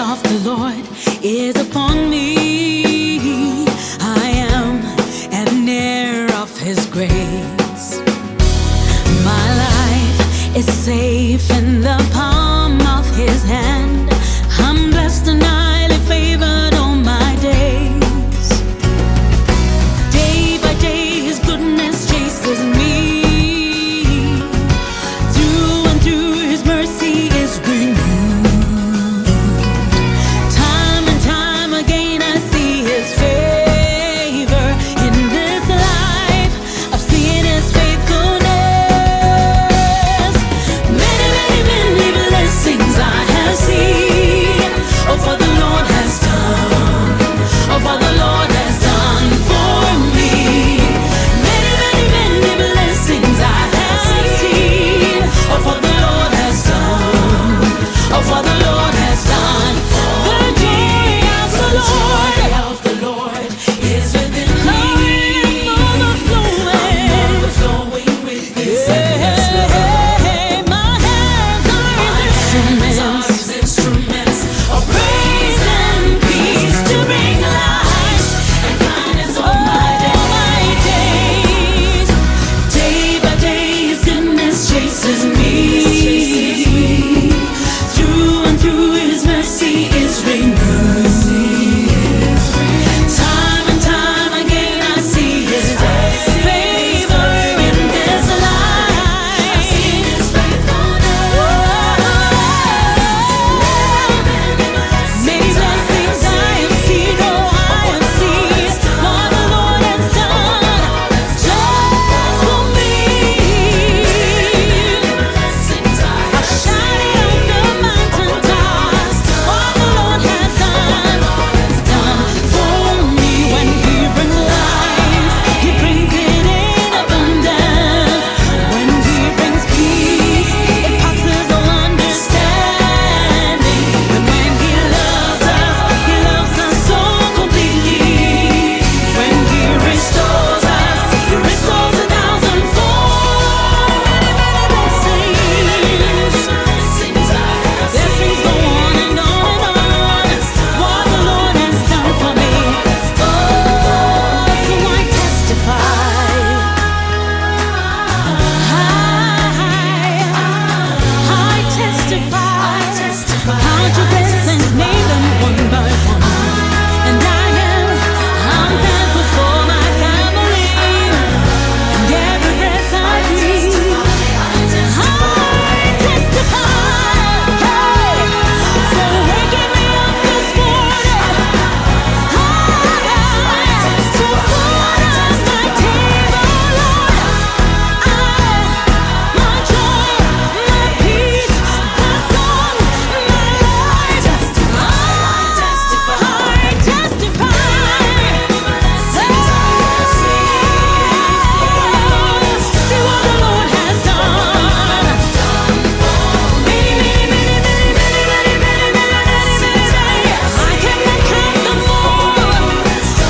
of the Lord is upon me. I am an heir of His grace. My life is safe in the palm of His hand. I'm blessed and highly favored all my days. Day by day His goodness chases me. Through and through His mercy is renewed. Time and time again I see His favor. In this life I've seen His faithfulness. Many, many, many blessings I have seen. Oh, for the Lord has done. Oh, for the Lord has done for me. Many, many, many blessings I have seen. Oh, for the Lord has done. Oh, for the Lord has done for me. The joy of the Lord is within me. I'm overflowing with His endless love. My hands are His instruments of praise and peace to bring life and kindness all my days. Day by day His goodness chases me. Through and through His mercy is renewed. Time and time again I see His favor in this life. I've seen His faithfulness. Many blessings I have seen, oh I have seen what the Lord has done just for me. I shout it on the mountaintops, what the Lord has done for me. When He brings life, He brings it in abundance. When He brings peace, it passes all understanding. And when He loves us so completely. When He restores us, He restores 1,000-fold. Blessings go on and on and on. What the Lord has done for me. Oh, so I testify. I testify. How your blessings made them one by one. And I'm thankful for my family and every breath I breathe. I testify for waking me up this morning. For food on my table, Lord. My joy, my peace, my song, my life. I testify. See what the Lord has done. Many, many, many, many, many, many, many, many. I cannot count them all.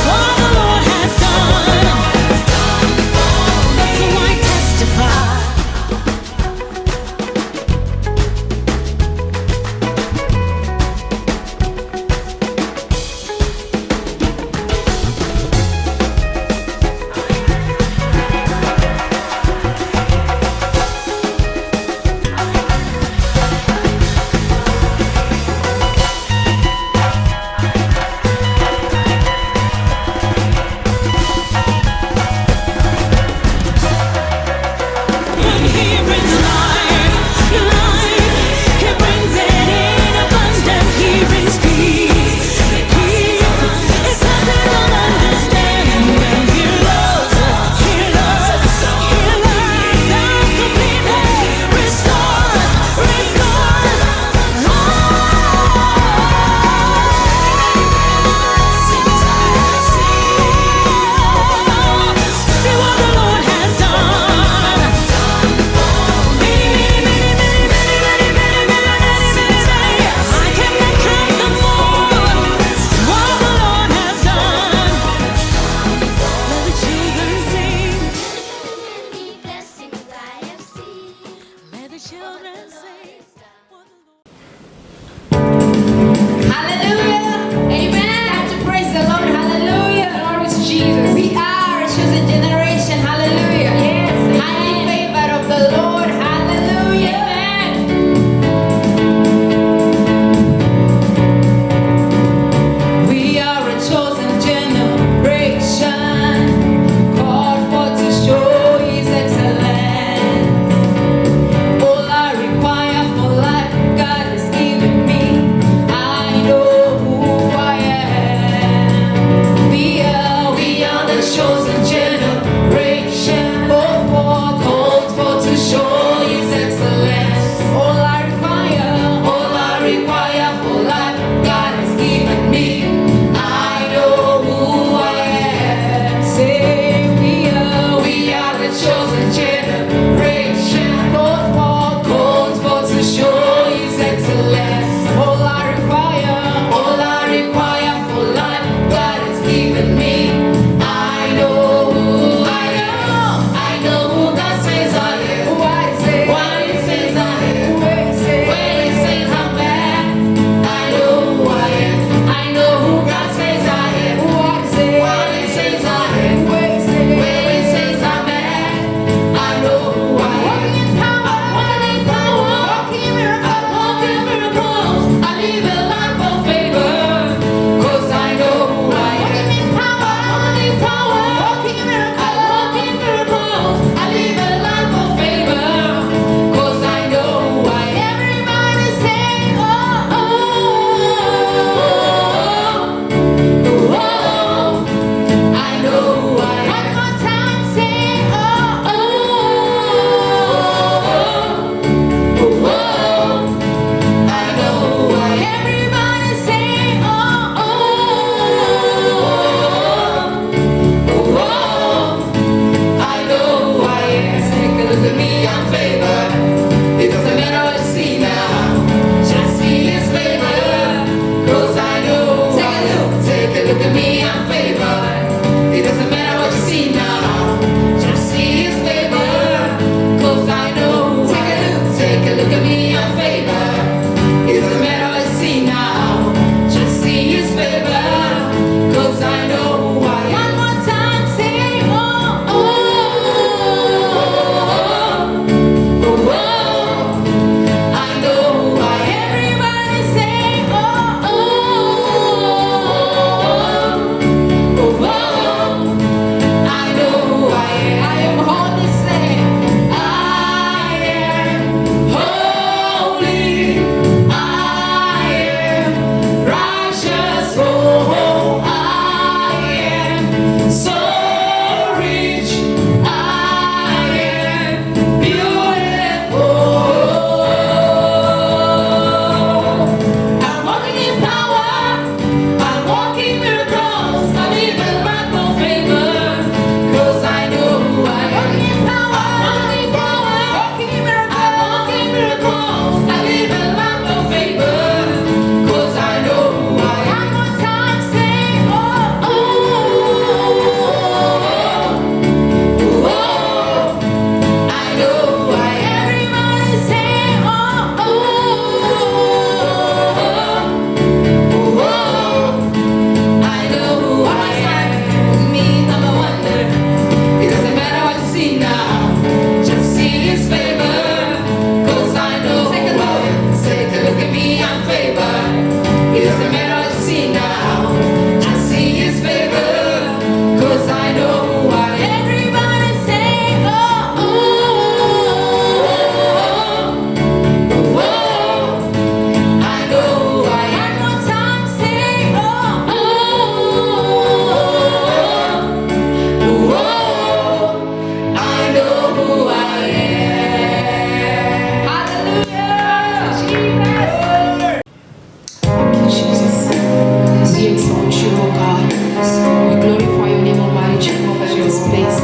What the Lord has done. So I testify. When He brings life, He brings it in abundance. He brings peace, it passes all understanding. When He loves us, He loves us completely. Restores. See what the Lord has done. Many, many, many, many, many, many, many, many. I cannot count them all. What the Lord has done. Let the children sing. Many blessings I have seen. Let the children sing. Hallelujah. look at me, I'm favored. It doesn't matter what I see now. Just see his favor. 'Cause I know who I am. One more time, say, oh, oh, oh, oh, oh. I know who I am. Everybody say, oh, oh, oh, oh, oh. I know who I am. I am holy, say, I am holy. I am righteous. Oh, I am so rich. I am beautiful. I'm walking in power. I'm walking miracles. I'm even right for favor. 'Cause I know who I am. Walking in power. I'm walking power. Walking miracles. I'm walking miracles. I'm even right for favor. 'Cause I know who I am. One more time, say, oh, oh, oh, oh. I know who I am. Everybody say, oh, oh, oh, oh. I know who I am. Me, I'm a wonder. It doesn't matter what you see now. Just see his favor. 'Cause I know who I am. Take a look at me, I'm favored. It doesn't matter what you see now. Just see his favor. 'Cause I know who I am. Everybody say, oh, oh, oh, oh, oh. I know who I am. One more time, say, oh, oh, oh, oh. I know who I am. Hallelujah. Jesus. Thank you, Jesus. We exalt you, O God. We glorify your name, Almighty Jehovah, in this place.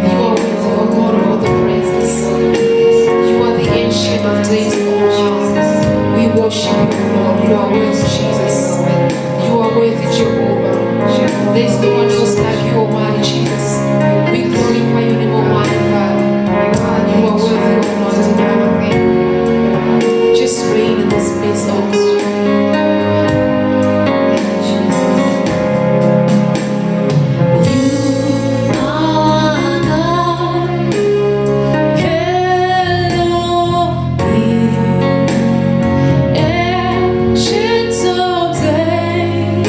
You are with you, O God, of all the praises. You are the ancient of days, O Jesus. We worship you, Lord. You are worthy, Jesus. You are worthy, Jehovah. There is no one else like you, Almighty Jesus. We glorify your name, Almighty Father. You are worthy, Almighty God. Just reign in this place, O God. Ancient of days,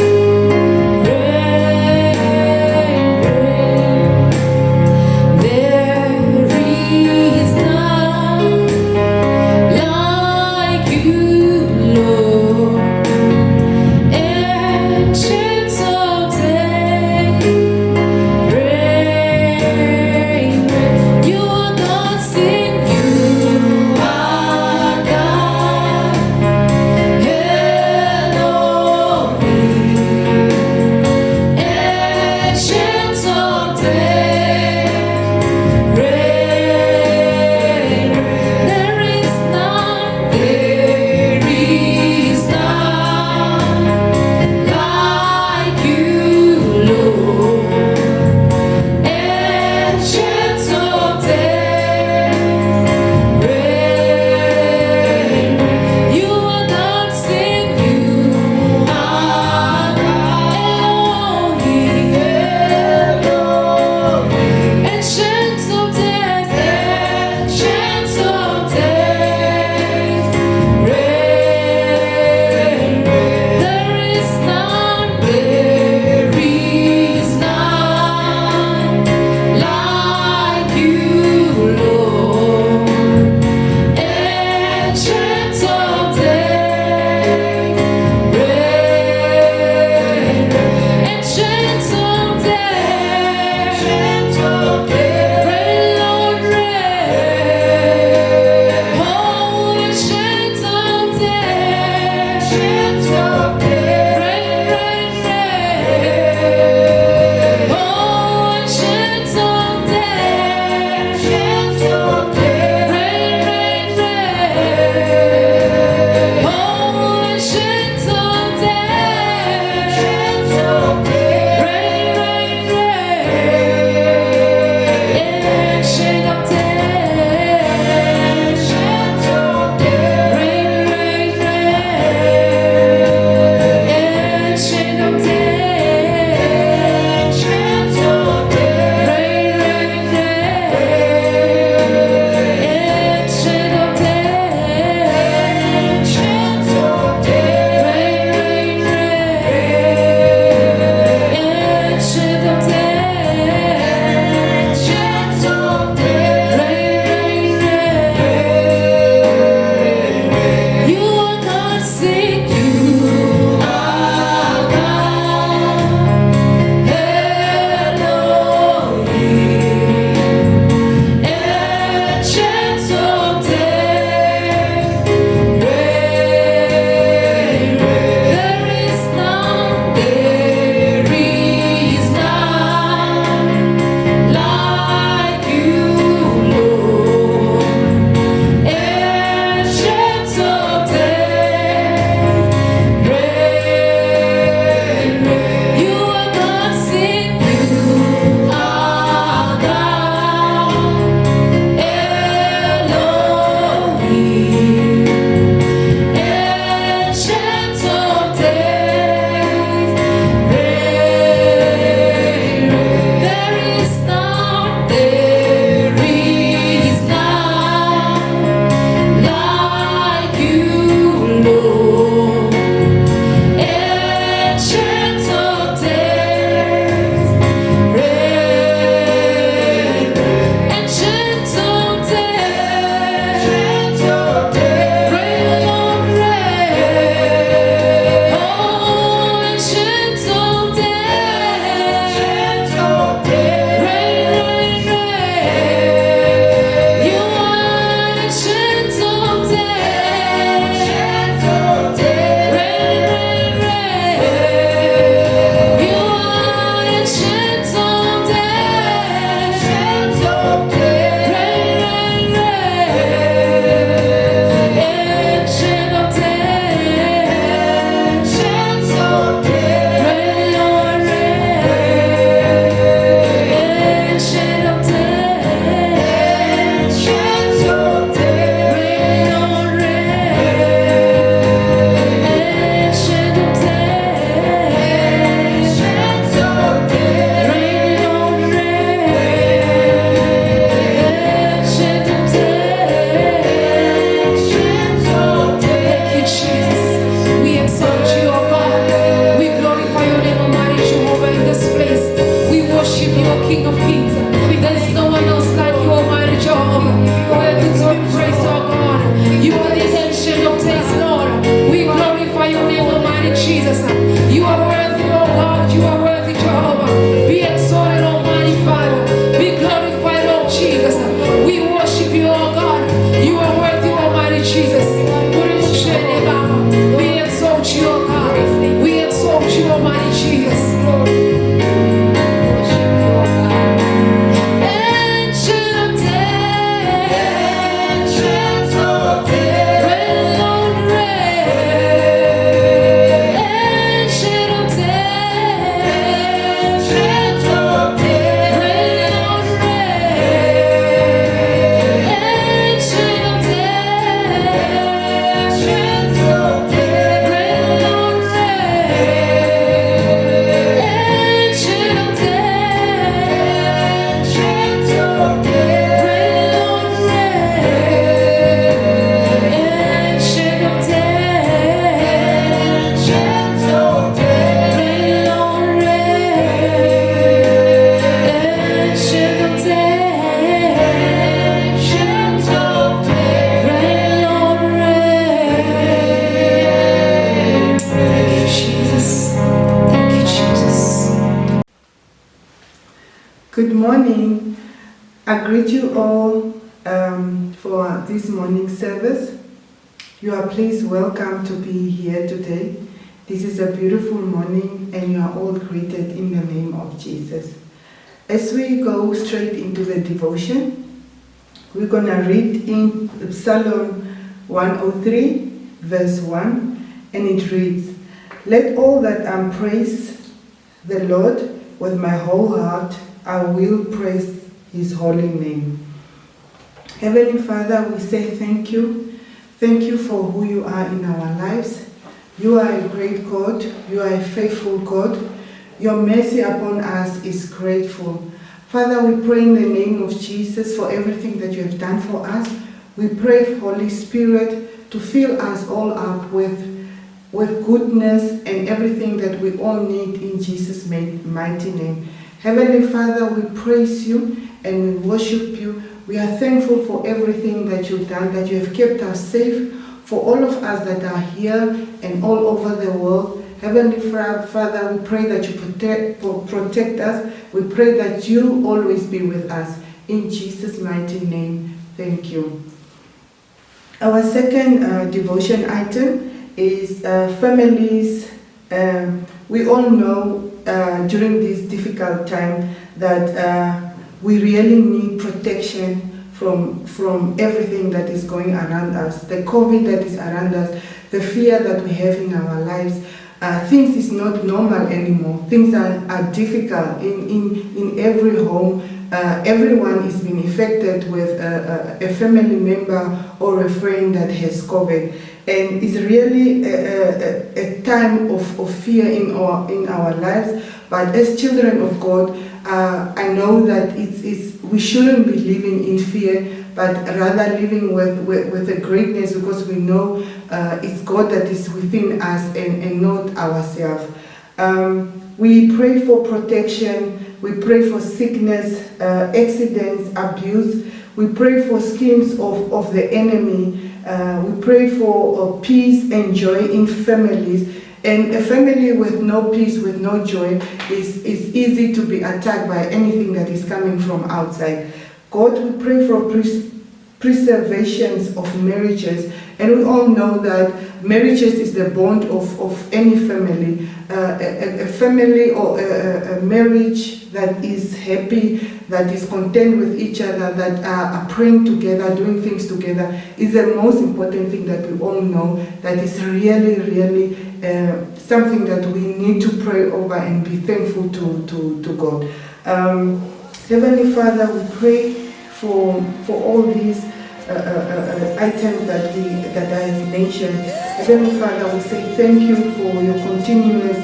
Good morning. I greet you all for this morning service. You are please welcome to be here today. This is a beautiful morning and you are all greeted in the name of Jesus. As we go straight into the devotion, we're going to read in Psalm 103 verse 1, and it reads, "Let all that praise the Lord with my whole heart. I will praise His holy name." Heavenly Father, we say thank you. Thank you for who you are in our lives. You are a great God. You are a faithful God. Your mercy upon us is grateful. Father, we pray in the name of Jesus for everything that you have done for us. We pray, Holy Spirit, to fill us all up with goodness and everything that we all need in Jesus' mighty name. Heavenly Father, we praise you and we worship you. We are thankful for everything that you've done, that you have kept us safe, for all of us that are here and all over the world. Heavenly Father, we pray that you protect us. We pray that you always be with us. In Jesus' mighty name, thank you. Our second devotion item is families. We all know during this difficult time that we really need protection from everything that is going around us, the COVID that is around us, the fear that we have in our lives. Things is not normal anymore. Things are difficult in every home. Everyone is being affected with a family member or a friend that has COVID. And it's really a time of fear in our lives. But as children of God, I know that we shouldn't be living in fear, but rather living with a greatness, because we know it's God that is within us and not ourselves. We pray for protection. We pray for sickness, accidents, abuse. We pray for schemes of the enemy. We pray for peace and joy in families. And a family with no peace, with no joy, is easy to be attacked by anything that is coming from outside. God, we pray for preservations of marriages. And we all know that marriages is the bond of any family. A family or a marriage that is happy, that is content with each other, that are praying together, doing things together, is the most important thing that we all know, that is really, really something that we need to pray over and be thankful to God. Heavenly Father, we pray for all these items that I have mentioned. Heavenly Father, we say thank you for your continuous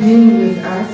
being with us,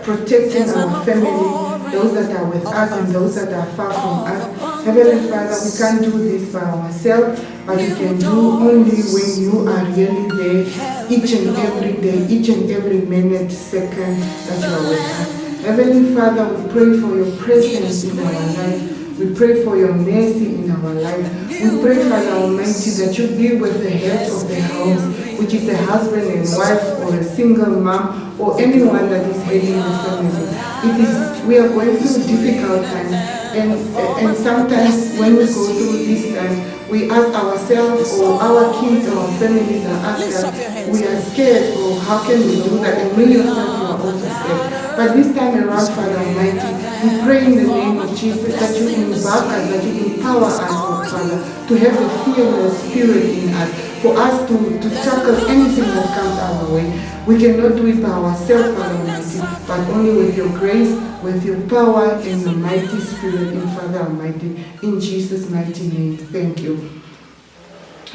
protecting our family, those that are with us and those that are far from us. Heavenly Father, we can't do this by ourselves, but we can do only when you are really there, each and every day, each and every minute, second that you are with us. Heavenly Father, we pray for your presence in our life. We pray for your mercy in our life. We pray, Father Almighty, that you be with the head of the house, which is a husband and wife, or a single mom, or anyone that is heading the family. We are going through difficult times, and sometimes when we go through this time, we ask ourselves, or our kids, or our families are asking, we are scared, or how can we do that? And we yourself are also scared. But this time around, Father Almighty, we pray in the name of Jesus that you embark us, that you empower us, oh Father, to have a fearless spirit in us, for us to tackle anything that comes our way. We cannot do it by ourselves, Father Almighty, but only with your grace, with your power, and your mighty spirit in Father Almighty. In Jesus' mighty name, thank you.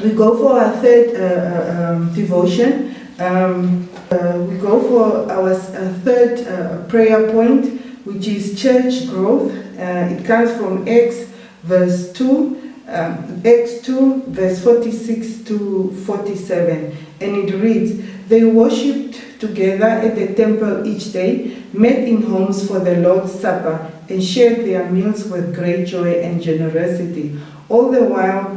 We go for our third devotion. We go for our third prayer point, which is church growth. It comes from Acts verse 2, Acts 2 verse 46 to 47, and it reads, "They worshipped together at the temple each day, met in homes for the Lord's Supper, and shared their meals with great joy and generosity, all the while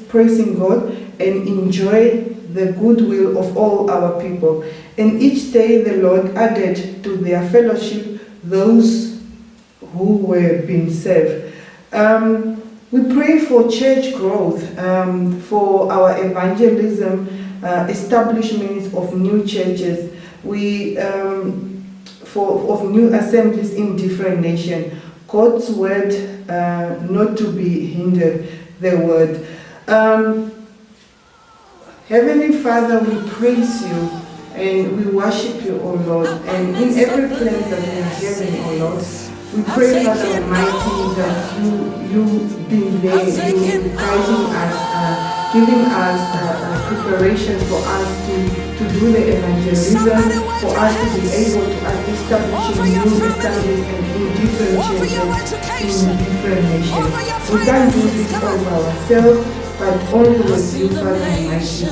praising God and enjoy the goodwill of all our people. And each day the Lord added to their fellowship those who were being saved. We pray for church growth, for our evangelism, establishments of new churches, of new assemblies in different nations. God's word not to be hindered, the word. Heavenly Father, we praise you and we worship you, O Lord. And in every place that we are hearing, O Lord, we pray, Father Almighty, that you be there, you guiding us, giving us preparation for us to do the evangelism, for us to be able to establish new assemblies in different churches, in different nations. We can't do this all by ourselves, but only with you, Father Almighty.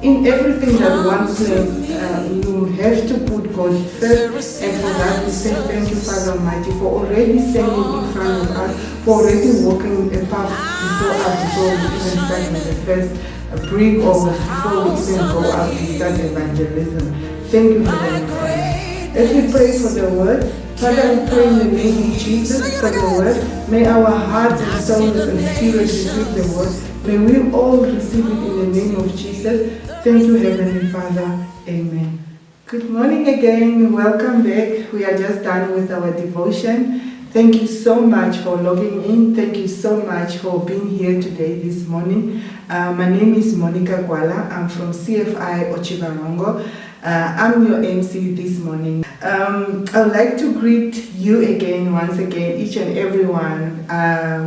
In everything that one claims, you have to put God first, and for that we say thank you, Father Almighty, for already standing in front of us, for already walking a path before us, before we even start with the first brick, or before we even go out and start evangelism. Thank you, Heavenly Father. As we pray for the word, Father, we pray in the name of Jesus for the word. May our hearts and souls and spirits receive the word. May we all receive it in the name of Jesus. Thank you, Heavenly Father. Amen. Good morning again. Welcome back. We are just done with our devotion. Thank you so much for logging in. Thank you so much for being here today, this morning. My name is Monica Gwala. I'm from CFI Ochivarongo. I'm your MC this morning. I would like to greet you again, once again, each and everyone,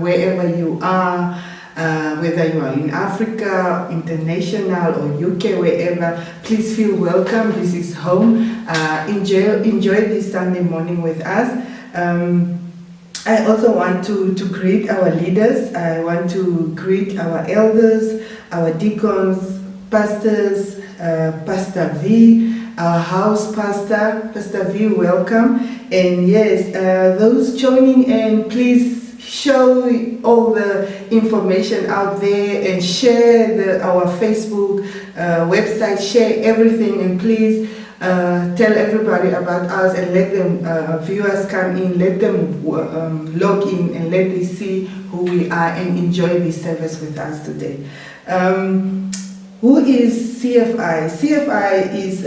wherever you are. Whether you are in Africa, international, or UK, wherever, please feel welcome. This is home. Enjoy this Sunday morning with us. I also want to greet our leaders. I want to greet our elders, our deacons, pastors, Pastor V, our house pastor. Pastor V, welcome. And yes, those joining in, please show all the information out there and share our Facebook website, share everything, and please tell everybody about us and let them viewers come in, let them log in and let them see who we are and enjoy this service with us today. Who is CFI? CFI is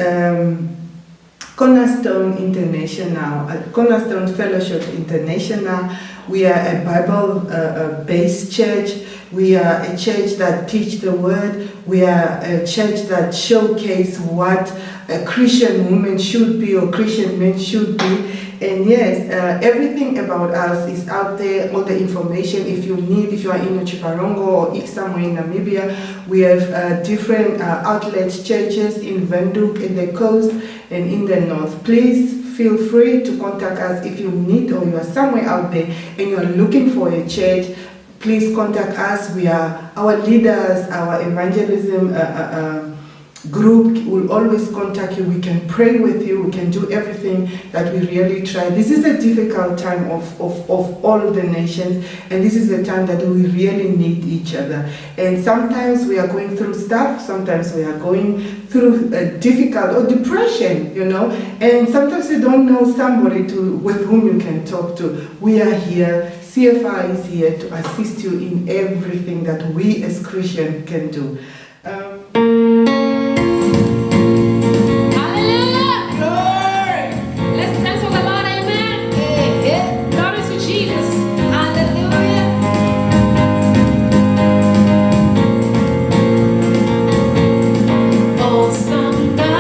Cornerstone International, Cornerstone Fellowship International. We are a Bible-based church. We are a church that teach the word. We are a church that showcase what a Christian woman should be or Christian men should be. And yes, everything about us is out there, all the information. If you are in Ochivarongo or somewhere in Namibia, we have different outlets, churches in Windhoek, in the coast, and in the north. Please feel free to contact us if you need or you are somewhere out there and you are looking for a church. Please contact us. We are our leaders, our evangelism group will always contact you. We can pray with you. We can do everything that we really try. This is a difficult time of all the nations, and this is a time that we really need each other. And sometimes we are going through stuff. Sometimes we are going through difficult or depression, and sometimes you don't know somebody with whom you can talk to. We are here. CFI is here to assist you in everything that we as Christians can do. Awesome God.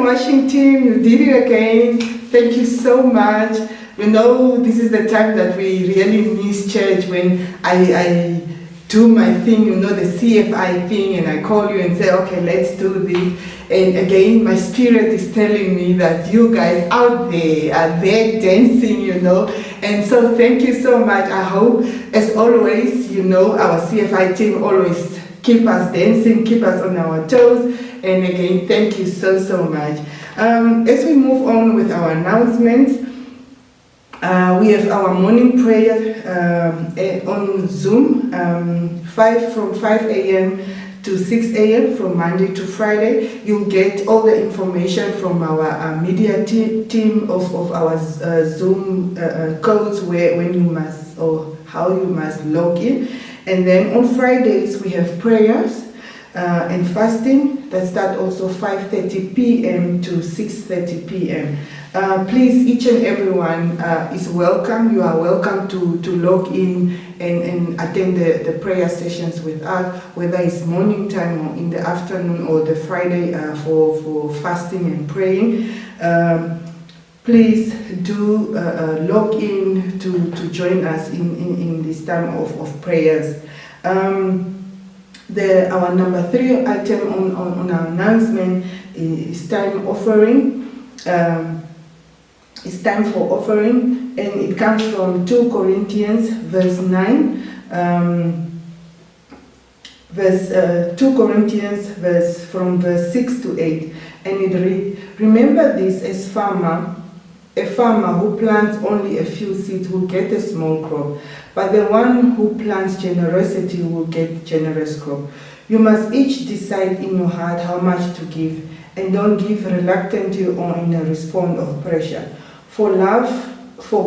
worship team, you did it again. Thank you so much. We know this is the time that we really miss church, when I do my thing, the CFI thing, and I call you and say, okay, let's do this. And again, my spirit is telling me that you guys out there are there dancing, And so thank you so much. I hope, as always, our CFI team always keep us dancing, keep us on our toes. And again, thank you so, so much. As we move on with our announcements, we have our morning prayer on Zoom, from 5 a.m. to 6 a.m. from Monday to Friday. You'll get all the information from our media team of our Zoom codes when you must, or how you must log in. And then on Fridays we have prayers and fasting that start also 5:30 p.m. to 6:30 p.m. Please, each and everyone is welcome. You are welcome to log in and attend the prayer sessions with us, whether it's morning time or in the afternoon, or the Friday for fasting and praying. Please do log in to join us in this time of prayers. Our number 3 item on our announcement is time offering. It's time for offering, and it comes from 2 Corinthians verse 9. 2 Corinthians from verse 6 to 8. And it reads, "Remember this, as a farmer who plants only a few seeds will get a small crop, but the one who plants generosity will get generous crop. You must each decide in your heart how much to give, and don't give reluctantly or in a response of pressure. For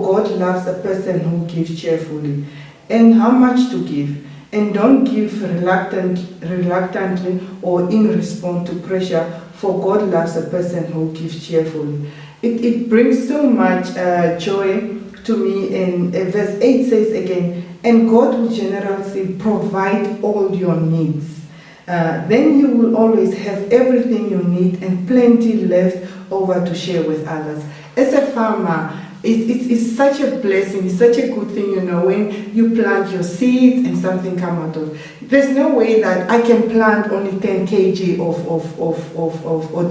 God loves a person who gives cheerfully. And how much to give? And don't give reluctantly or in response to pressure, for God loves a person who gives cheerfully." It brings so much joy to me. And verse 8 says again, "And God will generously provide all your needs. Then you will always have everything you need and plenty left over to share with others." As a farmer, it's such a blessing, it's such a good thing, when you plant your seeds and something come out of. There's no way that I can plant only 10 kg or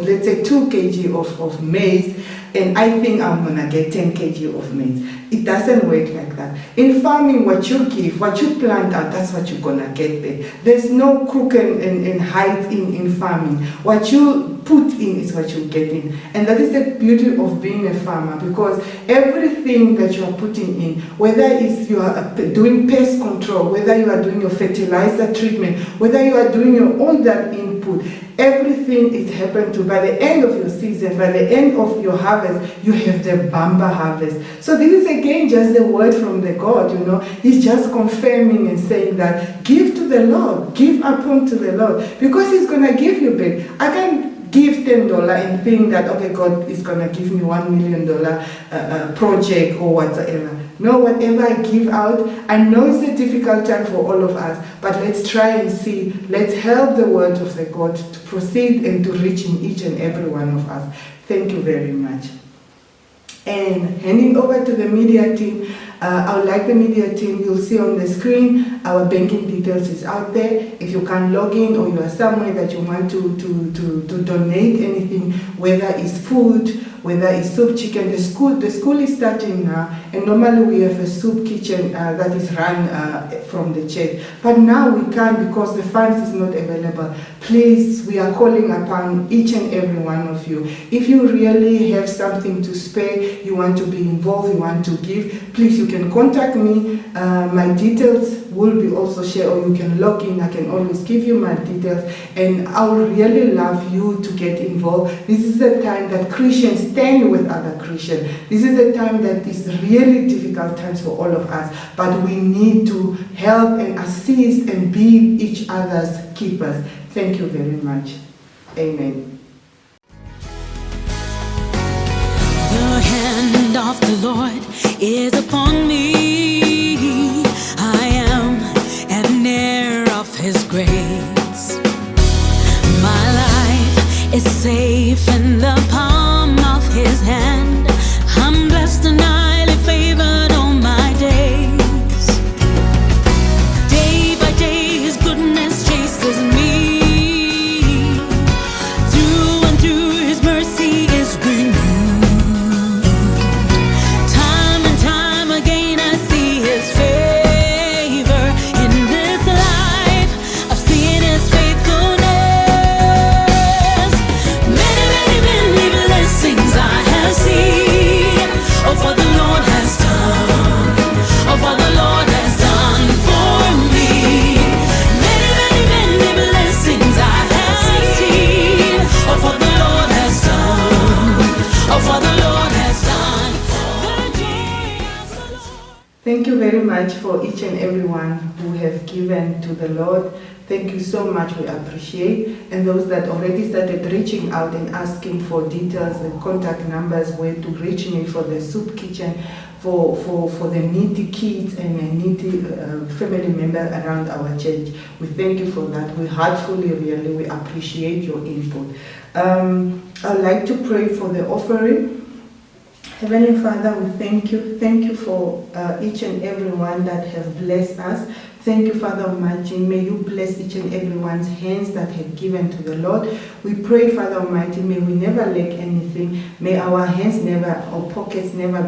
let's say 2 kg of maize, and I think I'm gonna get 10 kg of maize. It doesn't work like that. In farming, what you give, what you plant out, that's what you're gonna get there. There's no crook and height in farming. What you put in is what you get in. And that is the beauty of being a farmer, because everything that you are putting in, whether it's you are doing pest control, whether you are doing your fertilizer treatment, whether you are doing all that input, everything is happened to. By the end of your season, by the end of your harvest, you have the bumper harvest. So this is again just a word from the God, He's just confirming and saying that give to the Lord, give upon to the Lord, because He's going to give you back. I can give $10 and think that, okay, God is going to give me $1 million project or whatever. No, whatever I give out, I know it's a difficult time for all of us, but let's try and see, let's help the word of the God to proceed and to reach in each and every one of us. Thank you very much. And handing over to the media team, I would like the media team, you'll see on the screen, our banking details is out there. If you can't log in or you are somewhere that you want to donate anything, whether it's food, whether it's soup, chicken, the school is starting now, and normally we have a soup kitchen that is run from the church. But now we can't because the funds is not available. Please, we are calling upon each and every one of you. If you really have something to spare, you want to be involved, you want to give, please, you can contact me. My details will be also shared, or you can log in. I can always give you my details, and I would really love you to get involved. This is the time that Christians stand with other Christians. This is a time that is really difficult times for all of us, but we need to help and assist and be each other's keepers. Thank you very much. Amen. The hand of the Lord is upon me. I am an heir of His grace. My life is safe in the palm much for each and everyone who have given to the Lord. Thank you so much, we appreciate. And those that already started reaching out and asking for details and contact numbers where to reach me for the soup kitchen, for the needy kids and the needy family members around our church. We thank you for that. We heartfully really, we appreciate your input. I'd like to pray for the offering. Heavenly Father, we thank you. Thank you for each and every one that have blessed us. Thank you, Father Almighty. May you bless each and everyone's hands that have given to the Lord. We pray, Father Almighty, may we never lack anything. May our hands never, or pockets never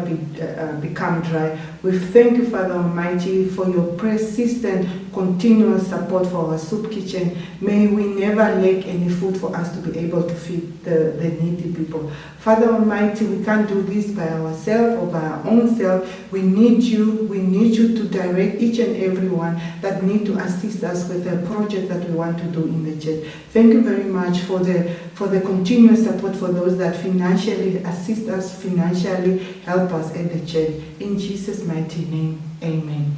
become dry. We thank you, Father Almighty, for your persistent, continuous support for our soup kitchen. May we never lack any food for us to be able to feed the needy people. Father Almighty, we can't do this by ourselves or by our own self. We need you. We need you to direct each and every one that need to assist us with the project that we want to do in the church. Thank you very much for the continuous support for those that financially assist us, financially help us at the church. In Jesus' mighty name, amen.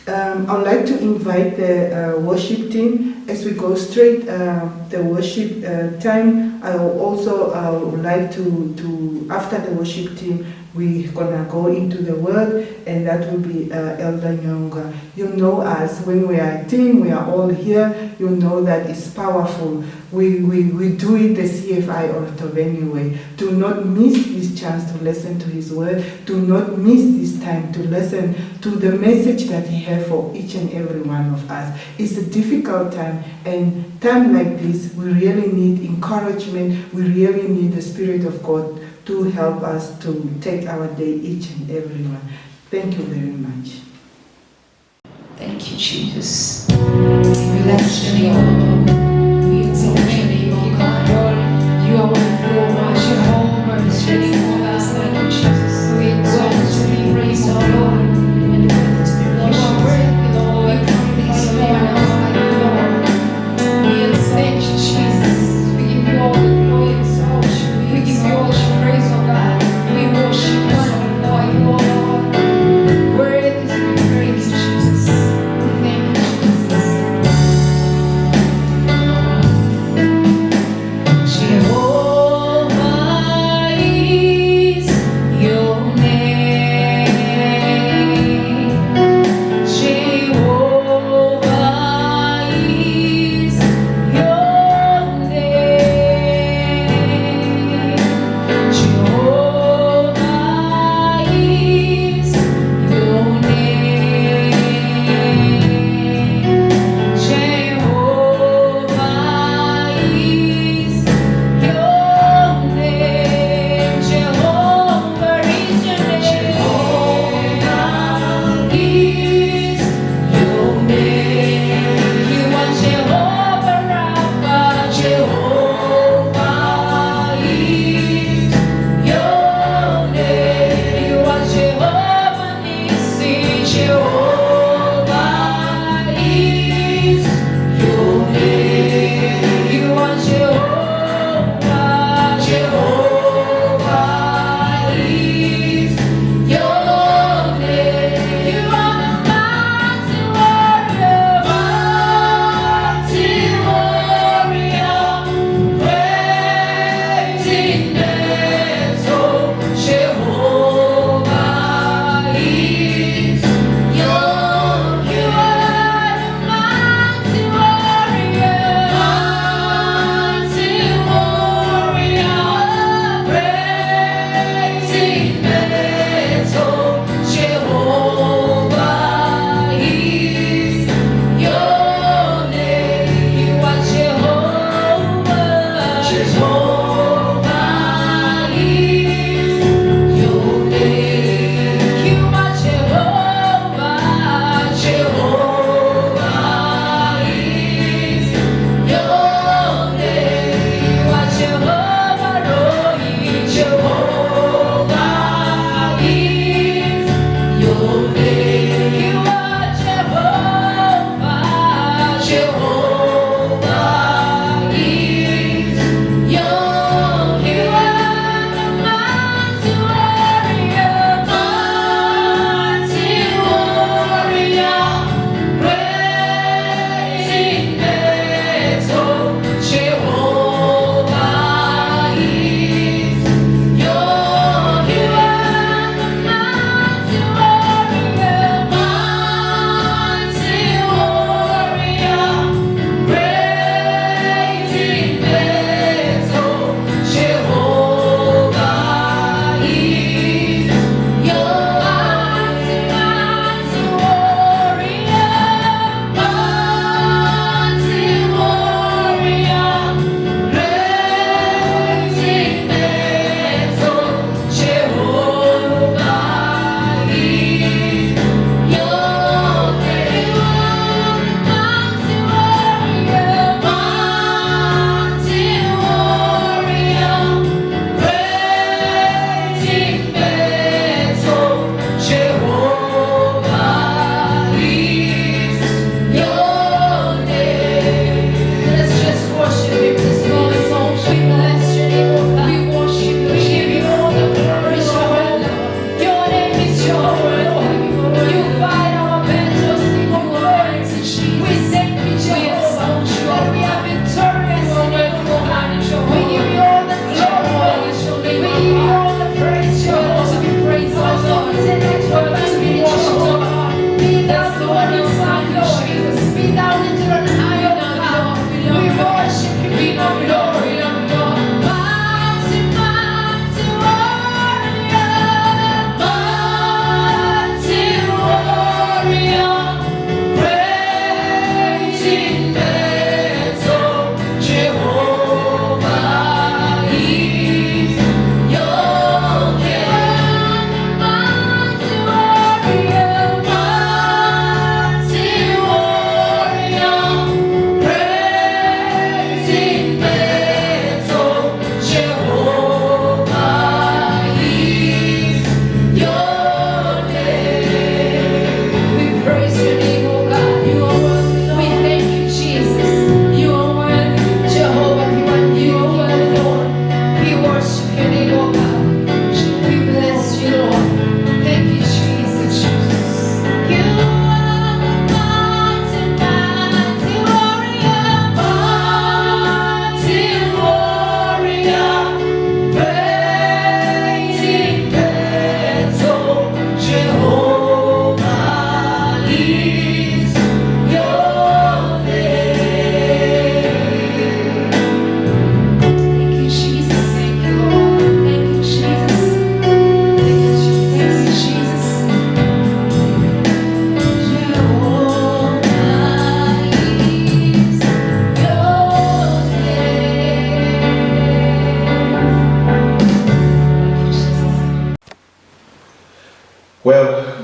I would like to invite the worship team as we go straight the worship time. I also would like to after the worship team, we're gonna go into the word, and that will be Elder Nyonga. You know us, when we are a team, we are all here. You know that it's powerful. We do it the CFI Orthovenue way. Do not miss this chance to listen to his word. Do not miss this time to listen to the message that he has for each and every one of us. It's a difficult time, and time like this, we really need encouragement. We really need the Spirit of God to help us to take our day, each and every one. Thank you very much. Thank you, Jesus. We bless your name, O Lord. We exalt your name, O God. You are wonderful, my Jehovah. Is your name, O God. Thank you, Jesus. We exalt you, we praise our Lord. And worthy to be worshipped. You are worthy, Lord. We come before you and ask you, Lord. We exalt you, Jesus. We give you all the glory and exalt you. We give you all the praise, O God. We worship you and adore you, O Lord. Worthy to be praised, Jesus. Thank you, Jesus.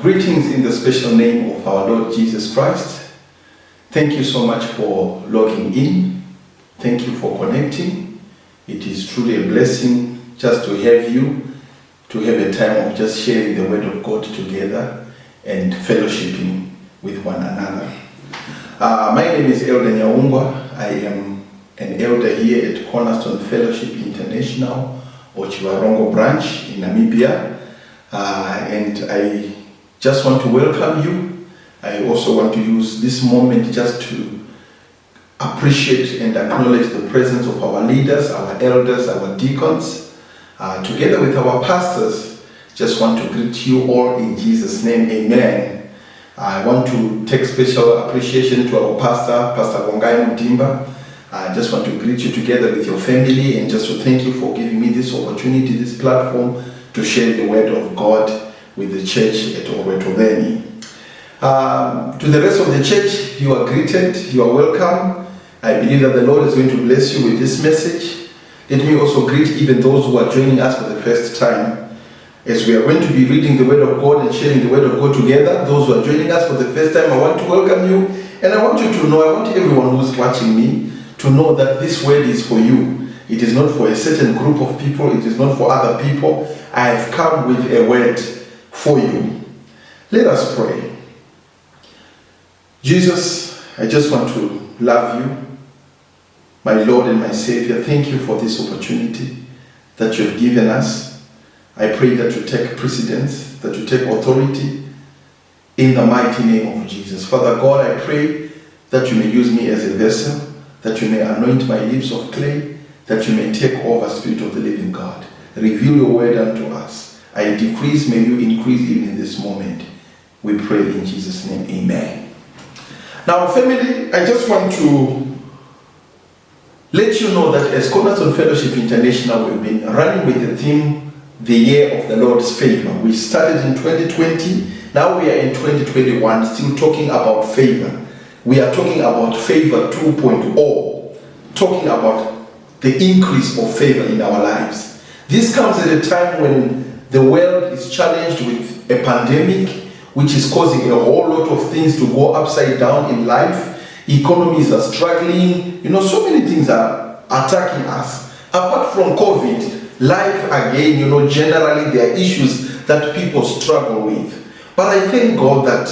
Greetings in the special name of our Lord Jesus Christ. Thank you so much for logging in. Thank you for connecting. It is truly a blessing just to have you, to have a time of just sharing the word of God together and fellowshipping with one another. My name is Elder Nyaungwa. I am an elder here at Cornerstone Fellowship International, Ochiwarongo branch in Namibia. And I just want to welcome you. I also want to use this moment just to appreciate and acknowledge the presence of our leaders, our elders, our deacons, together with our pastors. Just want to greet you all in Jesus' name, amen. I want to take special appreciation to our pastor, Pastor Bongai Mutimba. I just want to greet you together with your family and just to thank you for giving me this opportunity, this platform to share the word of God with the church at Owetowemi. To the rest of the church, you are greeted, you are welcome. I believe that the Lord is going to bless you with this message. Let me also greet even those who are joining us for the first time. As we are going to be reading the word of God and sharing the word of God together, those who are joining us for the first time, I want to welcome you. And I want you to know, I want everyone who's watching me to know that this word is for you. It is not for a certain group of people. It is not for other people. I have come with a word for you. Let us pray. Jesus, I just want to love you, my Lord and my Savior. Thank you for this opportunity that you have given us. I pray that you take precedence, that you take authority in the mighty name of Jesus. Father God, I pray that you may use me as a vessel, that you may anoint my lips of clay, that you may take over, Spirit of the living God. Reveal your word unto us. I decrease, may you increase even in this moment. We pray in Jesus' name, amen. Now, family, I just want to let you know that as Cornerstone Fellowship International, we've been running with the theme, the year of the Lord's favor. We started in 2020, now we are in 2021, still talking about favor. We are talking about favor 2.0, talking about the increase of favor in our lives. This comes at a time when the world is challenged with a pandemic, which is causing a whole lot of things to go upside down in life. Economies are struggling. So many things are attacking us. Apart from COVID, life again, generally there are issues that people struggle with. But I thank God that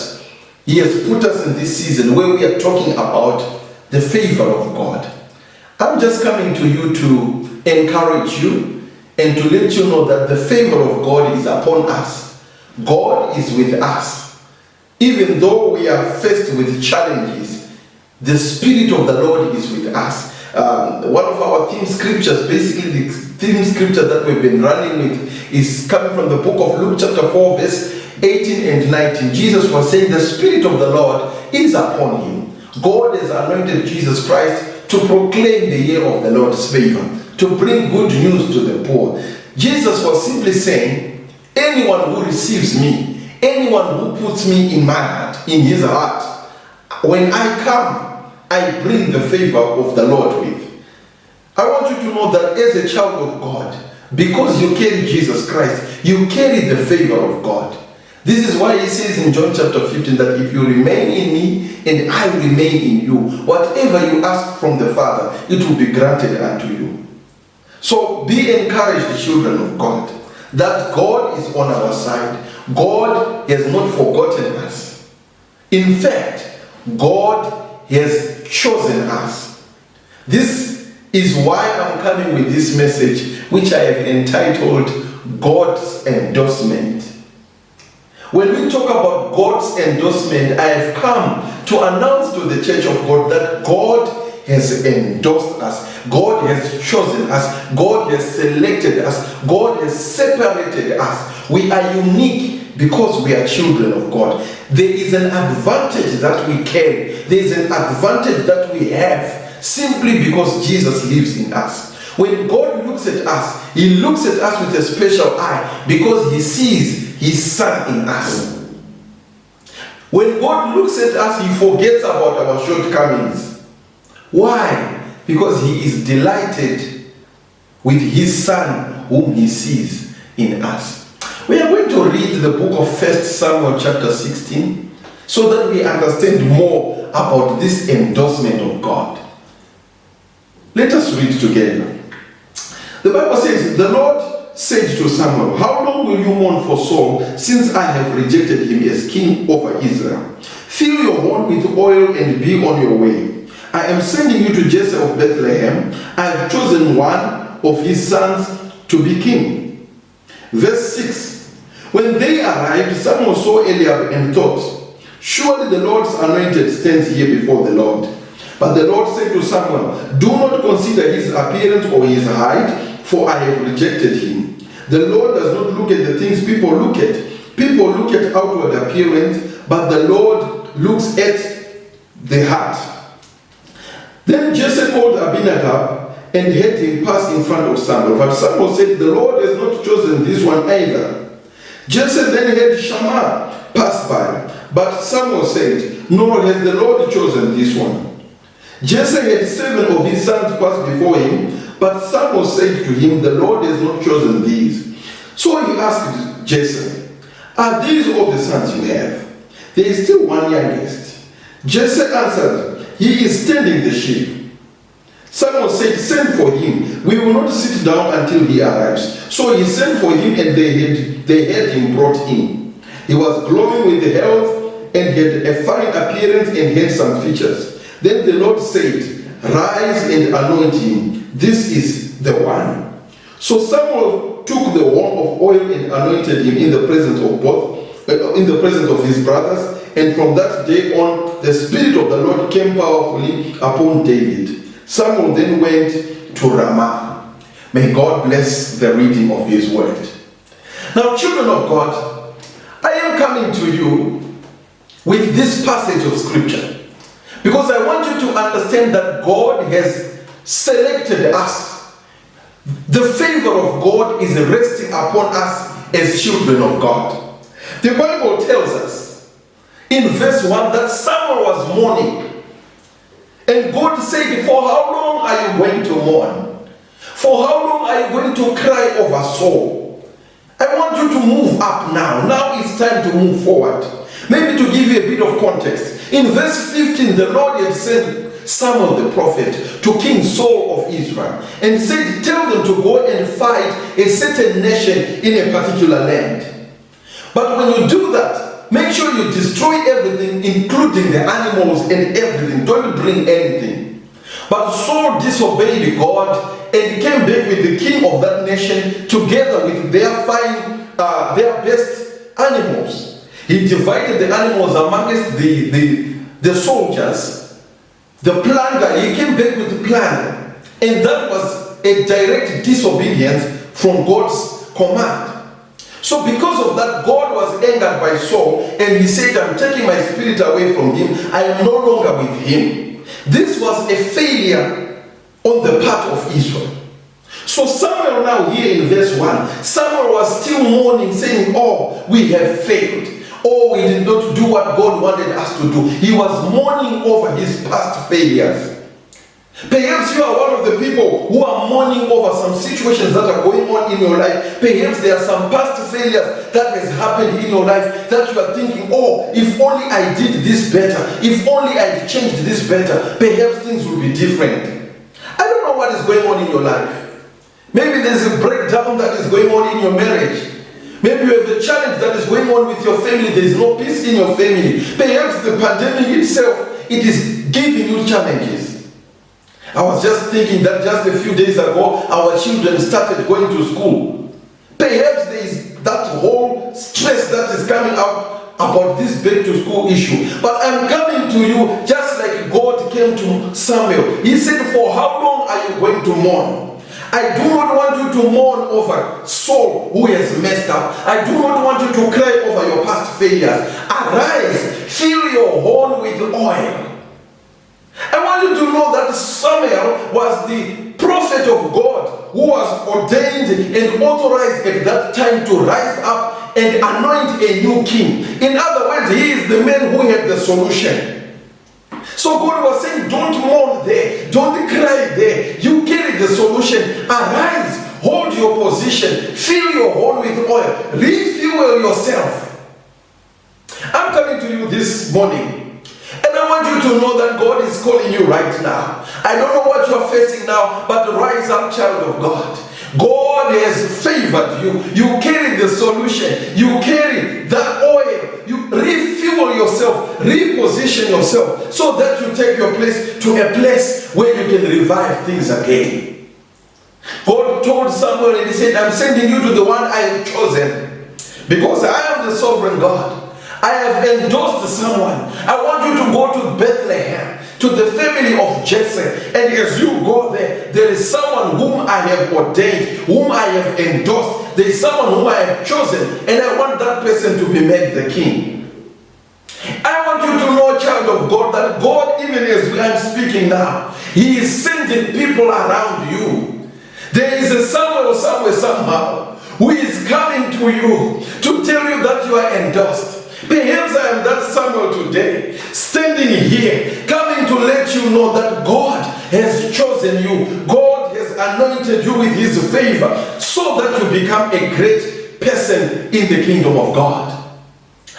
He has put us in this season where we are talking about the favor of God. I'm just coming to you to encourage you and to let you know that the favor of God is upon us. God is with us. Even though we are faced with challenges, the Spirit of the Lord is with us. One of our theme scriptures, basically the theme scripture that we've been running with, is coming from the book of Luke chapter 4 verse 18 and 19. Jesus was saying, the Spirit of the Lord is upon you. God has anointed Jesus Christ to proclaim the year of the Lord's favor, to bring good news to the poor. Jesus was simply saying, anyone who receives me, anyone who puts me in my heart, in his heart, when I come, I bring the favor of the Lord with. I want you to know that as a child of God, because you carry Jesus Christ, you carry the favor of God. This is why he says in John chapter 15 that if you remain in me and I remain in you, whatever you ask from the Father, it will be granted unto you. So be encouraged, children of God, that God is on our side. God has not forgotten us. In fact, God has chosen us. This is why I'm coming with this message, which I have entitled God's Endorsement. When we talk about God's endorsement, I have come to announce to the church of God that God has endorsed us. God has chosen us. God has selected us. God has separated us. We are unique because we are children of God. There is an advantage that we carry. There is an advantage that we have simply because Jesus lives in us. When God looks at us, He looks at us with a special eye because He sees His Son in us. When God looks at us, He forgets about our shortcomings. Why? Because He is delighted with His Son whom He sees in us. We are going to read the book of 1 Samuel chapter 16 so that we understand more about this endorsement of God. Let us read together. The Bible says, the Lord said to Samuel, how long will you mourn for Saul, since I have rejected him as king over Israel? Fill your horn with oil and be on your way. I am sending you to Jesse of Bethlehem. I have chosen one of his sons to be king. Verse 6. When they arrived, Samuel saw Eliab and thought, surely the Lord's anointed stands here before the Lord. But the Lord said to Samuel, do not consider his appearance or his height, for I have rejected him. The Lord does not look at the things people look at. People look at outward appearance, but the Lord looks at the heart. Then Jesse called Abinadab and had him pass in front of Samuel. But Samuel said, the Lord has not chosen this one either. Jesse then had Shammah pass by. But Samuel said, nor has the Lord chosen this one. Jesse had 7 of his sons pass before him. But Samuel said to him, the Lord has not chosen these. So he asked Jesse, are these all the sons you have? There is still one youngest. Jesse answered, he is tending the sheep. Samuel said, send for him. We will not sit down until he arrives. So he sent for him, and they had him brought in. He was glowing with health and had a fine appearance and had some features. Then the Lord said, rise and anoint him. This is the one. So Samuel took the horn of oil and anointed him in the presence of his brothers. And from that day on, the Spirit of the Lord came powerfully upon David. Samuel then went to Ramah. May God bless the reading of his word. Now, children of God, I am coming to you with this passage of scripture because I want you to understand that God has selected us. The favor of God is resting upon us as children of God. The Bible tells us in verse 1 that Samuel was mourning. And God said, for how long are you going to mourn? For how long are you going to cry over Saul? I want you to move up now. Now it's time to move forward. Maybe to give you a bit of context. In verse 15, the Lord had sent Samuel the prophet to King Saul of Israel and said, tell them to go and fight a certain nation in a particular land. But when you do that, make sure you destroy everything, including the animals and everything. Don't bring anything. But Saul disobeyed God and came back with the king of that nation together with their best animals. He divided the animals amongst the soldiers. The plunder, he came back with the plunder. And that was a direct disobedience from God's command. So because of that, God was angered by Saul, and he said, I'm taking my spirit away from him. I am no longer with him. This was a failure on the part of Israel. So Samuel now here in verse 1, Samuel was still mourning, saying, oh, we have failed. Oh, we did not do what God wanted us to do. He was mourning over his past failures. Perhaps you are one of the people who are mourning over some situations that are going on in your life. Perhaps there are some past failures that has happened in your life that you are thinking, oh, if only I did this better, if only I changed this better, perhaps things will be different. I don't know what is going on in your life. Maybe there's a breakdown that is going on in your marriage. Maybe you have a challenge that is going on with your family. There is no peace in your family. Perhaps the pandemic itself, it is giving you challenges. I was just thinking that just a few days ago, our children started going to school. Perhaps there is that whole stress that is coming out about this back to school issue. But I'm coming to you just like God came to Samuel. He said, for how long are you going to mourn? I do not want you to mourn over Saul who has messed up. I do not want you to cry over your past failures. Arise, fill your horn with oil. I want you to know that Samuel was the prophet of God who was ordained and authorized at that time to rise up and anoint a new king. In other words, he is the man who had the solution. So God was saying, don't mourn there, don't cry there. You carry the solution. Arise, hold your your position. Fill your horn with oil. Refuel yourself. I'm coming to you this morning, and I want you to know that God is calling you right now. I don't know what you're facing now, but rise up, child of God. God has favored you. You carry the solution. You carry the oil. You refuel yourself, reposition yourself, so that you take your place to a place where you can revive things again. God told Samuel, and he said, I'm sending you to the one I have chosen, because I am the sovereign God. I have endorsed someone. I want you to go to Bethlehem, to the family of Jesse. And as you go there, there is someone whom I have ordained, whom I have endorsed. There is someone whom I have chosen, and I want that person to be made the king. I want you to know, child of God, that God, even as I'm speaking now, He is sending people around you. There is a Samuel somewhere, somehow, who is coming to you to tell you that you are endorsed. Perhaps I am that Samuel today, standing here, coming to let you know that God has chosen you. God has anointed you with His favor, so that you become a great person in the kingdom of God.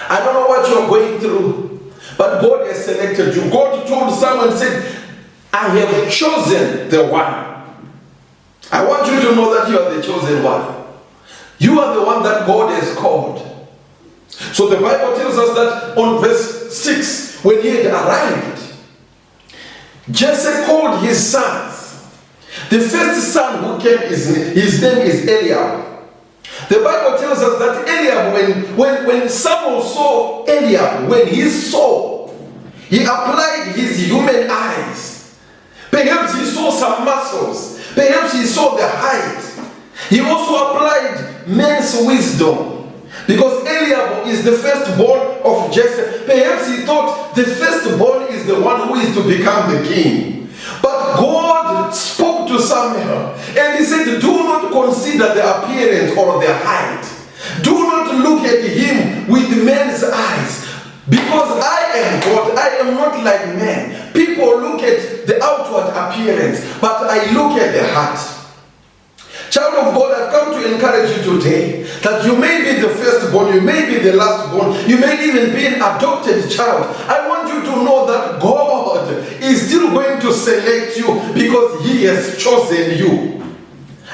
I don't know what you're going through, but God has selected you. God told someone, said, I have chosen the one. I want you to know that you are the chosen one. You are the one that God has called. So the Bible tells us that on verse 6, when he had arrived, Jesse called his sons. The first son who came, his name is Eliab. The Bible tells us that Eliab, when Samuel saw Eliab, when he saw, he applied his human eyes. Perhaps he saw some muscles. Perhaps he saw the height. He also applied man's wisdom. Because Eliab is the firstborn of Jesse. Perhaps he thought the firstborn is the one who is to become the king. But God spoke to Samuel and he said, do not consider the appearance or the height. Do not look at him with men's eyes. Because I am God, I am not like men. People look at the outward appearance, but I look at the heart. Child of God, I've come to encourage you today that you may be the firstborn, you may be the lastborn, you may even be an adopted child. I want you to know that God is still going to select you because He has chosen you.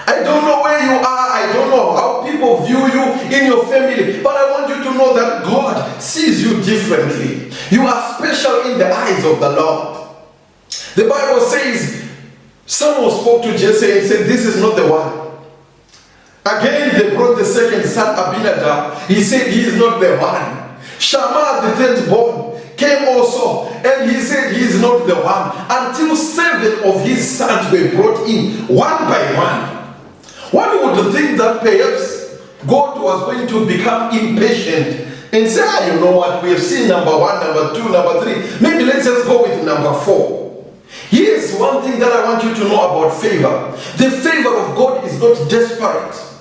I don't know where you are, I don't know how people view you in your family, but I want you to know that God sees you differently. You are special in the eyes of the Lord. The Bible says, someone spoke to Jesse and said, this is not the one. Again, they brought the second son, Abinadab. He said, he is not the one. Shammah, the third born, came also, and he said, he is not the one. Until 7 of his sons were brought in, one by one. One would think that perhaps God was going to become impatient and say, you know what, we have seen number 1, number 2, number 3. Maybe let's just go with number 4. Here's one thing that I want you to know about favor. The favor of God is not desperate.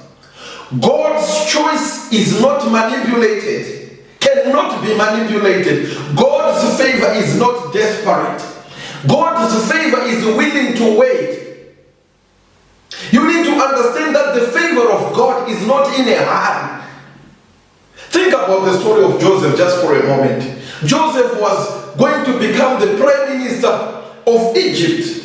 God's choice is not manipulated, cannot be manipulated. God's favor is not desperate. God's favor is willing to wait. You need to understand that the favor of God is not in a hurry. Think about the story of Joseph just for a moment. Joseph was going to become the prime minister of Egypt.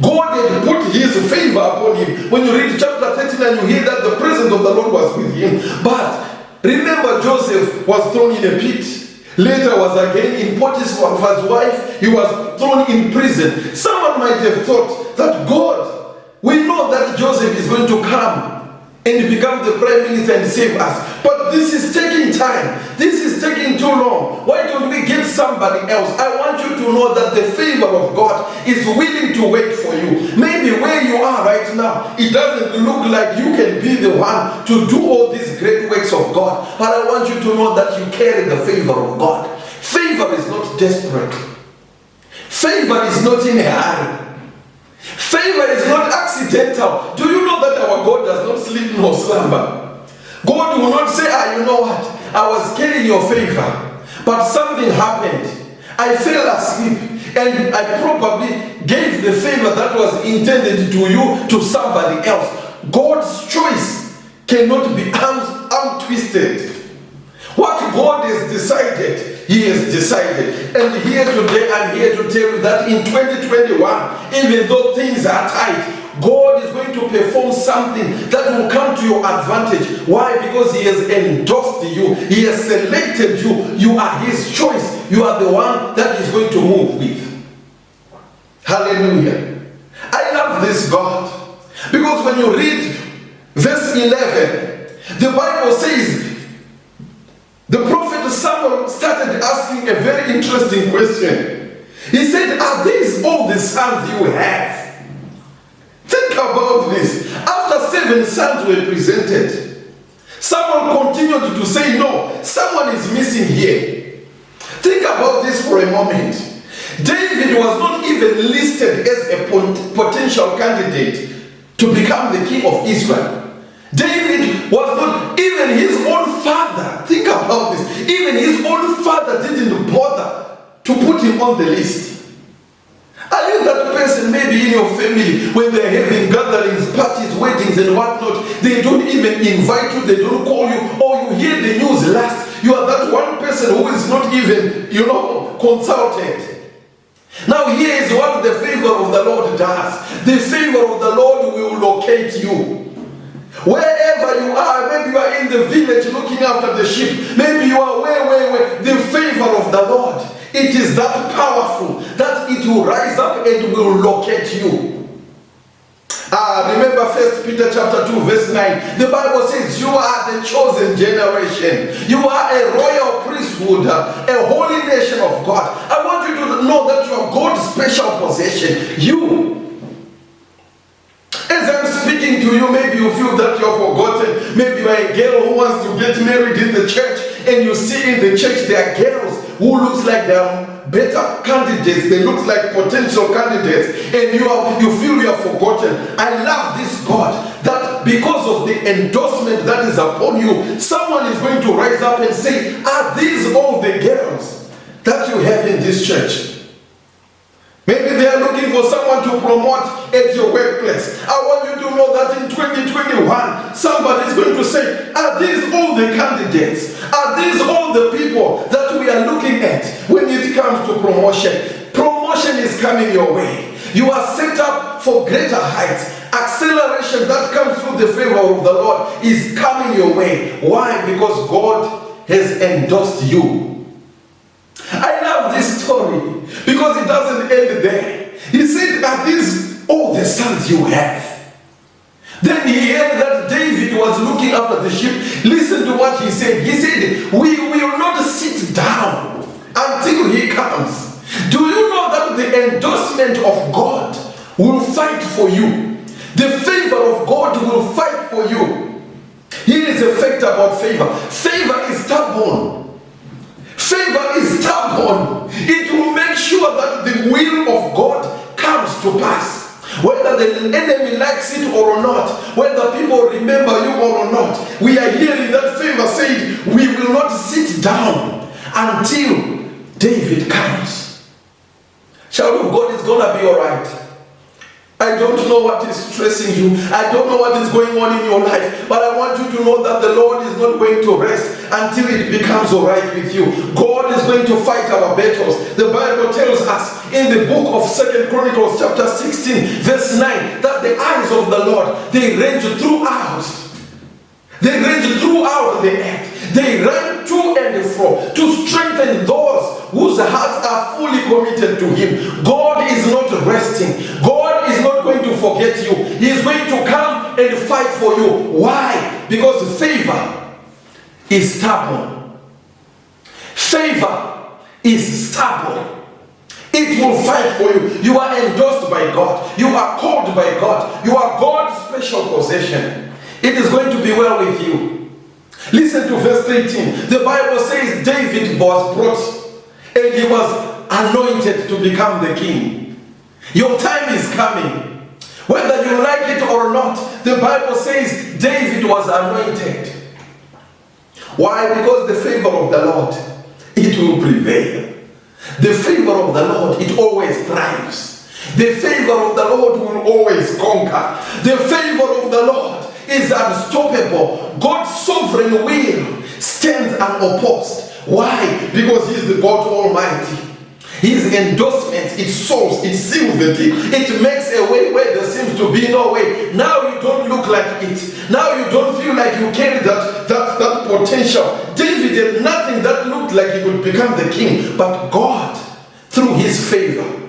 God had put His favor upon him. When you read chapter 39, you hear that the presence of the Lord was with him. But remember, Joseph was thrown in a pit. Later was again in Potiphar's wife. He was thrown in prison. Someone might have thought that God, we know that Joseph is going to come and become the prime minister and save us. But this is taking time. This is taking too long. Why don't we get somebody else? I want you to know that the favor of God is willing to wait for you. Maybe where you are right now, it doesn't look like you can be the one to do all these great works of God. But I want you to know that you carry the favor of God. Favor is not desperate. Favor is not in a hurry. Favor is not accidental. Do you know that our God does not sleep nor slumber? God will not say, you know what? I was carrying your favor, but something happened. I fell asleep, and I probably gave the favor that was intended to you to somebody else. God's choice cannot be arm twisted. What God has decided, He has decided. And here today, I'm here to tell you that in 2021, even though things are tight, God is going to perform something that will come to your advantage. Why? Because He has endorsed you. He has selected you. You are His choice. You are the one that He's going to move with. Hallelujah. I love this God. Because when you read verse 11, the Bible says, the prophet Samuel started asking a very interesting question. He said, are these all the sons you have? Think about this. After 7 sons were presented, Samuel continued to say, no, someone is missing here. Think about this for a moment. David was not even listed as a potential candidate to become the king of Israel. David was not, even his own father, think about this, even his own father didn't bother to put him on the list. Are you that person maybe in your family when they're having gatherings, parties, weddings and whatnot, they don't even invite you, they don't call you, or you hear the news last, you are that one person who is not even, consulted. Now here is what the favor of the Lord does. The favor of the Lord will locate you. Wherever you are, maybe you are in the village looking after the sheep, maybe you are where, the favor of the Lord, it is that powerful that it will rise up and will locate you. Remember 1 Peter chapter 2 verse 9, the Bible says you are the chosen generation, you are a royal priesthood, a holy nation of God. I want you to know that you are God's special possession. You, as I'm speaking to you, maybe you feel that you're forgotten. Maybe you're a girl who wants to get married in the church, and you see in the church there are girls who looks like they are better candidates, they look like potential candidates, and you feel you are forgotten. I love this God that because of the endorsement that is upon you, someone is going to rise up and say, are these all the girls that you have in this church? Maybe they are looking for someone to promote at your workplace. I want you to know that in 2021, somebody is going to say, are these all the candidates? Are these all the people that we are looking at when it comes to promotion? Promotion is coming your way. You are set up for greater heights. Acceleration that comes through the favor of the Lord is coming your way. Why? Because God has endorsed you. I love this story because it doesn't end there. He said, are these all the sons you have? Then he heard that David was looking after the sheep. Listen to what he said. He said, we will not sit down until he comes. Do you know that the endorsement of God will fight for you? The favor of God will fight for you. Here is a fact about favor. Favor is stubborn. Favor is stubborn. It will make sure that the will of God comes to pass. Whether the enemy likes it or not, whether people remember you or not, we are hearing that favor said, we will not sit down until David comes. Child of God, is going to be alright. I don't know what is stressing you. I don't know what is going on in your life. But I want you to know that the Lord is not going to rest until it becomes alright with you. God is going to fight our battles. The Bible tells us in the book of 2 Chronicles chapter 16 verse 9 that the eyes of the Lord, they range throughout. They range throughout the earth. They run to and fro to strengthen those whose hearts are fully committed to Him. God is not resting. God is not going to forget you. He is going to come and fight for you. Why? Because favor is stubborn. Favor is stubborn. It will fight for you. You are endorsed by God. You are called by God. You are God's special possession. It is going to be well with you. Listen to verse 13. The Bible says David was brought and he was anointed to become the king. Your time is coming. Whether you like it or not, the Bible says David was anointed. Why? Because the favor of the Lord, it will prevail. The favor of the Lord, it always thrives. The favor of the Lord will always conquer. The favor of the Lord, is unstoppable. God's sovereign will stands unopposed. Why? Because He is the God Almighty. His endorsement, it solves, it seals the deal. It makes a way where there seems to be no way. Now you don't look like it. Now you don't feel like you carry that potential. David had nothing that looked like he could become the king. But God, through His favor,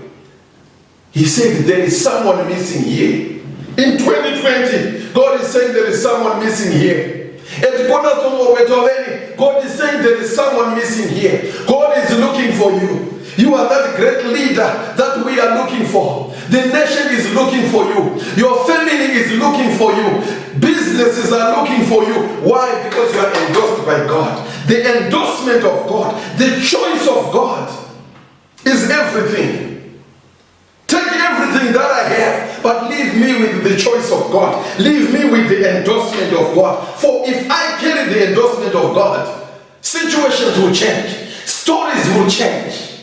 He said there is someone missing here. In 2020, God is saying there is someone missing here. At Cornerstone or Beethoven, God is saying there is someone missing here. God is looking for you. You are that great leader that we are looking for. The nation is looking for you. Your family is looking for you. Businesses are looking for you. Why? Because you are endorsed by God. The endorsement of God, the choice of God is everything. Take everything that I have, but leave me with the choice of God. Leave me with the endorsement of God. For if I carry the endorsement of God, situations will change. Stories will change.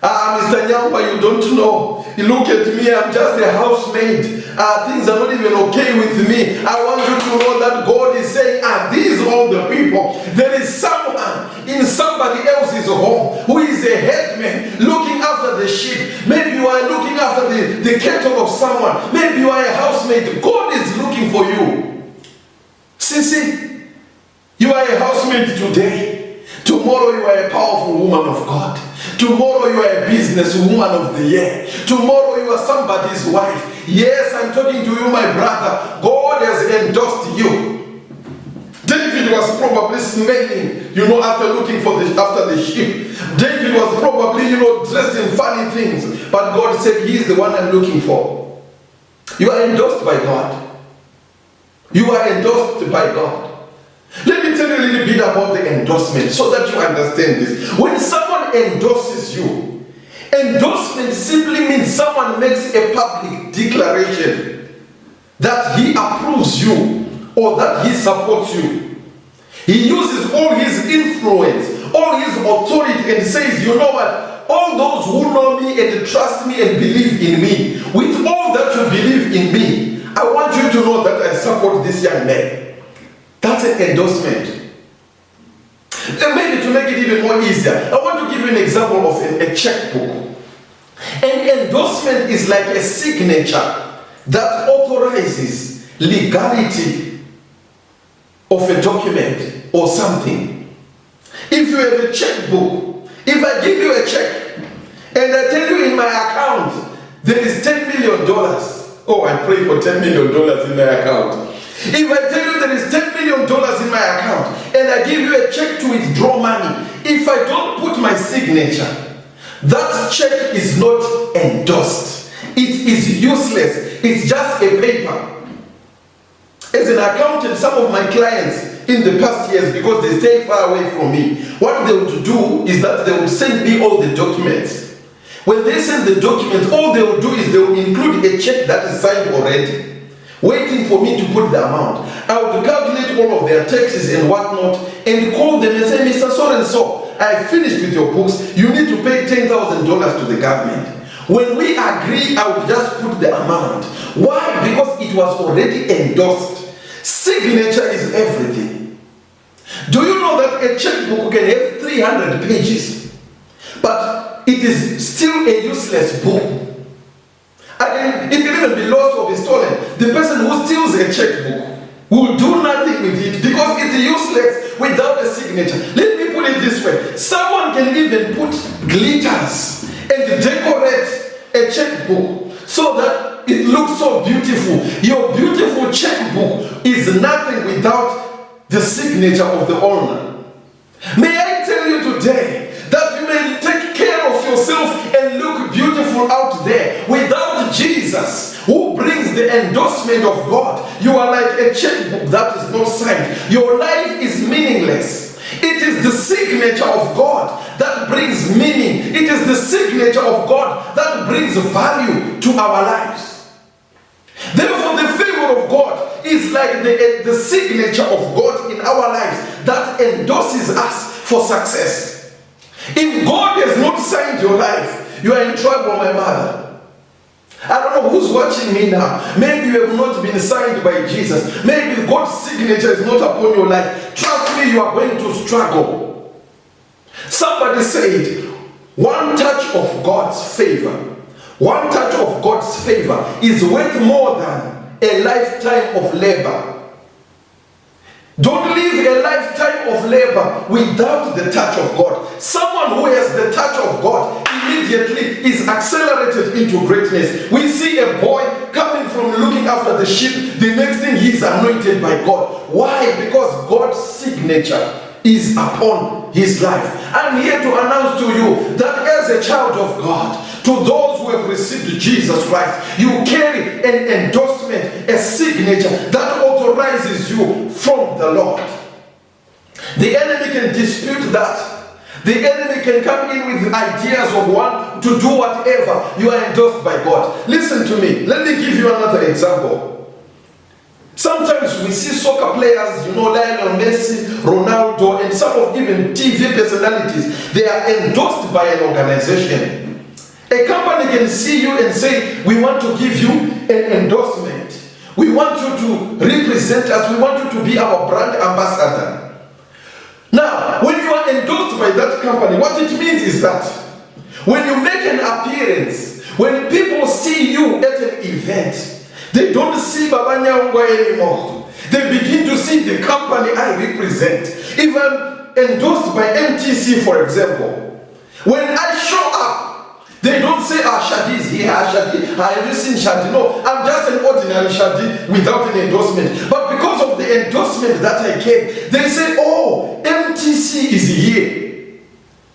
Mr. Nyamba, you don't know. You look at me, I'm just a housemaid. Things are not even okay with me. I want you to know that God is saying, these are all the people. There is someone in somebody else's home who is a headman looking after the sheep. Maybe you are looking after the cattle of someone. Maybe you are a housemaid. God is looking for you. See, you are a housemaid today. Tomorrow you are a powerful woman of God. Tomorrow you are a business woman of the year. Tomorrow you are somebody's wife. Yes, I'm talking to you, my brother. God has endorsed you. David was probably smelling, after looking after the sheep. David was probably, dressed in funny things. But God said, He is the one I'm looking for. You are endorsed by God. You are endorsed by God. Let me tell you a little bit about the endorsement so that you understand this. When someone endorses you, endorsement simply means someone makes a public declaration that he approves you or that he supports you. He uses all his influence, all his authority and says, you know what? All those who know me and trust me and believe in me, with all that you believe in me, I want you to know that I support this young man. That's an endorsement. And maybe to make it even more easier, I want to give you an example of a checkbook. An endorsement is like a signature that authorizes legality of a document or something. If you have a checkbook, if I give you a check and I tell you in my account there is $10 million, oh, I pray for $10 million in my account. If I tell you there is $10 million in my account and I give you a check to withdraw money, if I don't put my signature, that check is not endorsed. It is useless. It's just a paper. As an accountant, some of my clients in the past years, because they stay far away from me, what they would do is that they would send me all the documents. When they send the documents, all they will do is they will include a check that is signed already, waiting for me to put the amount. I would calculate all of their taxes and whatnot and call them and say, Mr. So-and-so, I finished with your books. You need to pay $10,000 to the government. When we agree, I would just put the amount. Why? Because it was already endorsed. Signature is everything. Do you know that a checkbook can have 300 pages, but it is still a useless book? It can even be lost or be stolen. The person who steals a checkbook will do nothing with it because it's useless without a signature. Let me put it this way. Someone can even put glitters and decorate a checkbook so that it looks so beautiful. Your beautiful checkbook is nothing without the signature of the owner. May I tell you today that you may take care of yourself and look beautiful out there. Without Jesus, who brings the endorsement of God, you are like a checkbook that is not signed. Your life is meaningless. It is the signature of God that brings meaning. It is the signature of God that brings value to our lives. Therefore, the favor of God is like the signature of God in our lives that endorses us for success. If God has not signed your life, you are in trouble, my mother. I don't know who's watching me now. Maybe you have not been signed by Jesus. Maybe God's signature is not upon your life. Trust me, you are going to struggle. Somebody said, one touch of God's favor, one touch of God's favor is worth more than a lifetime of labor. Don't live a lifetime of labor without the touch of God. Someone who has the touch of God immediately is accelerated into greatness. We see a boy coming from looking after the sheep. The next thing, he is anointed by God. Why? Because God's signature is upon his life. I'm here to announce to you that as a child of God, to those who have received Jesus Christ, you carry an endorsement, a signature that authorizes you from the Lord. The enemy can dispute that. The enemy can come in with ideas of one to do whatever. You are endorsed by God. Listen to me. Let me give you another example. Sometimes we see soccer players, Lionel Messi, Ronaldo, and some of even TV personalities. They are endorsed by an organization. A company can see you and say, we want to give you an endorsement. We want you to represent us. We want you to be our brand ambassador. Now, when you are endorsed by that company, what it means is that when you make an appearance, when people see you at an event, they don't see Baba Nyangwa anymore. They begin to see the company I represent. If I'm endorsed by MTC, for example, when I show up, they don't say, Shadi is here, Shadi, have you seen Shadi? No, I'm just an ordinary Shadi without an endorsement. But because of the endorsement that I get, they say, oh, MTC is here.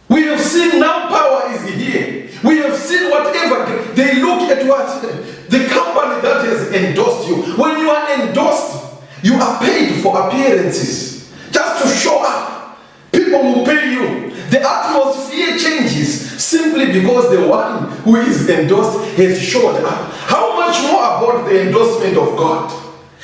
We have seen Now Power is here. We have seen whatever. They look at what? The company that has endorsed you. When you are endorsed, you are paid for appearances. Just to show up. People will pay you. The atmosphere changes simply because the one who is endorsed has showed up. How much more about the endorsement of God?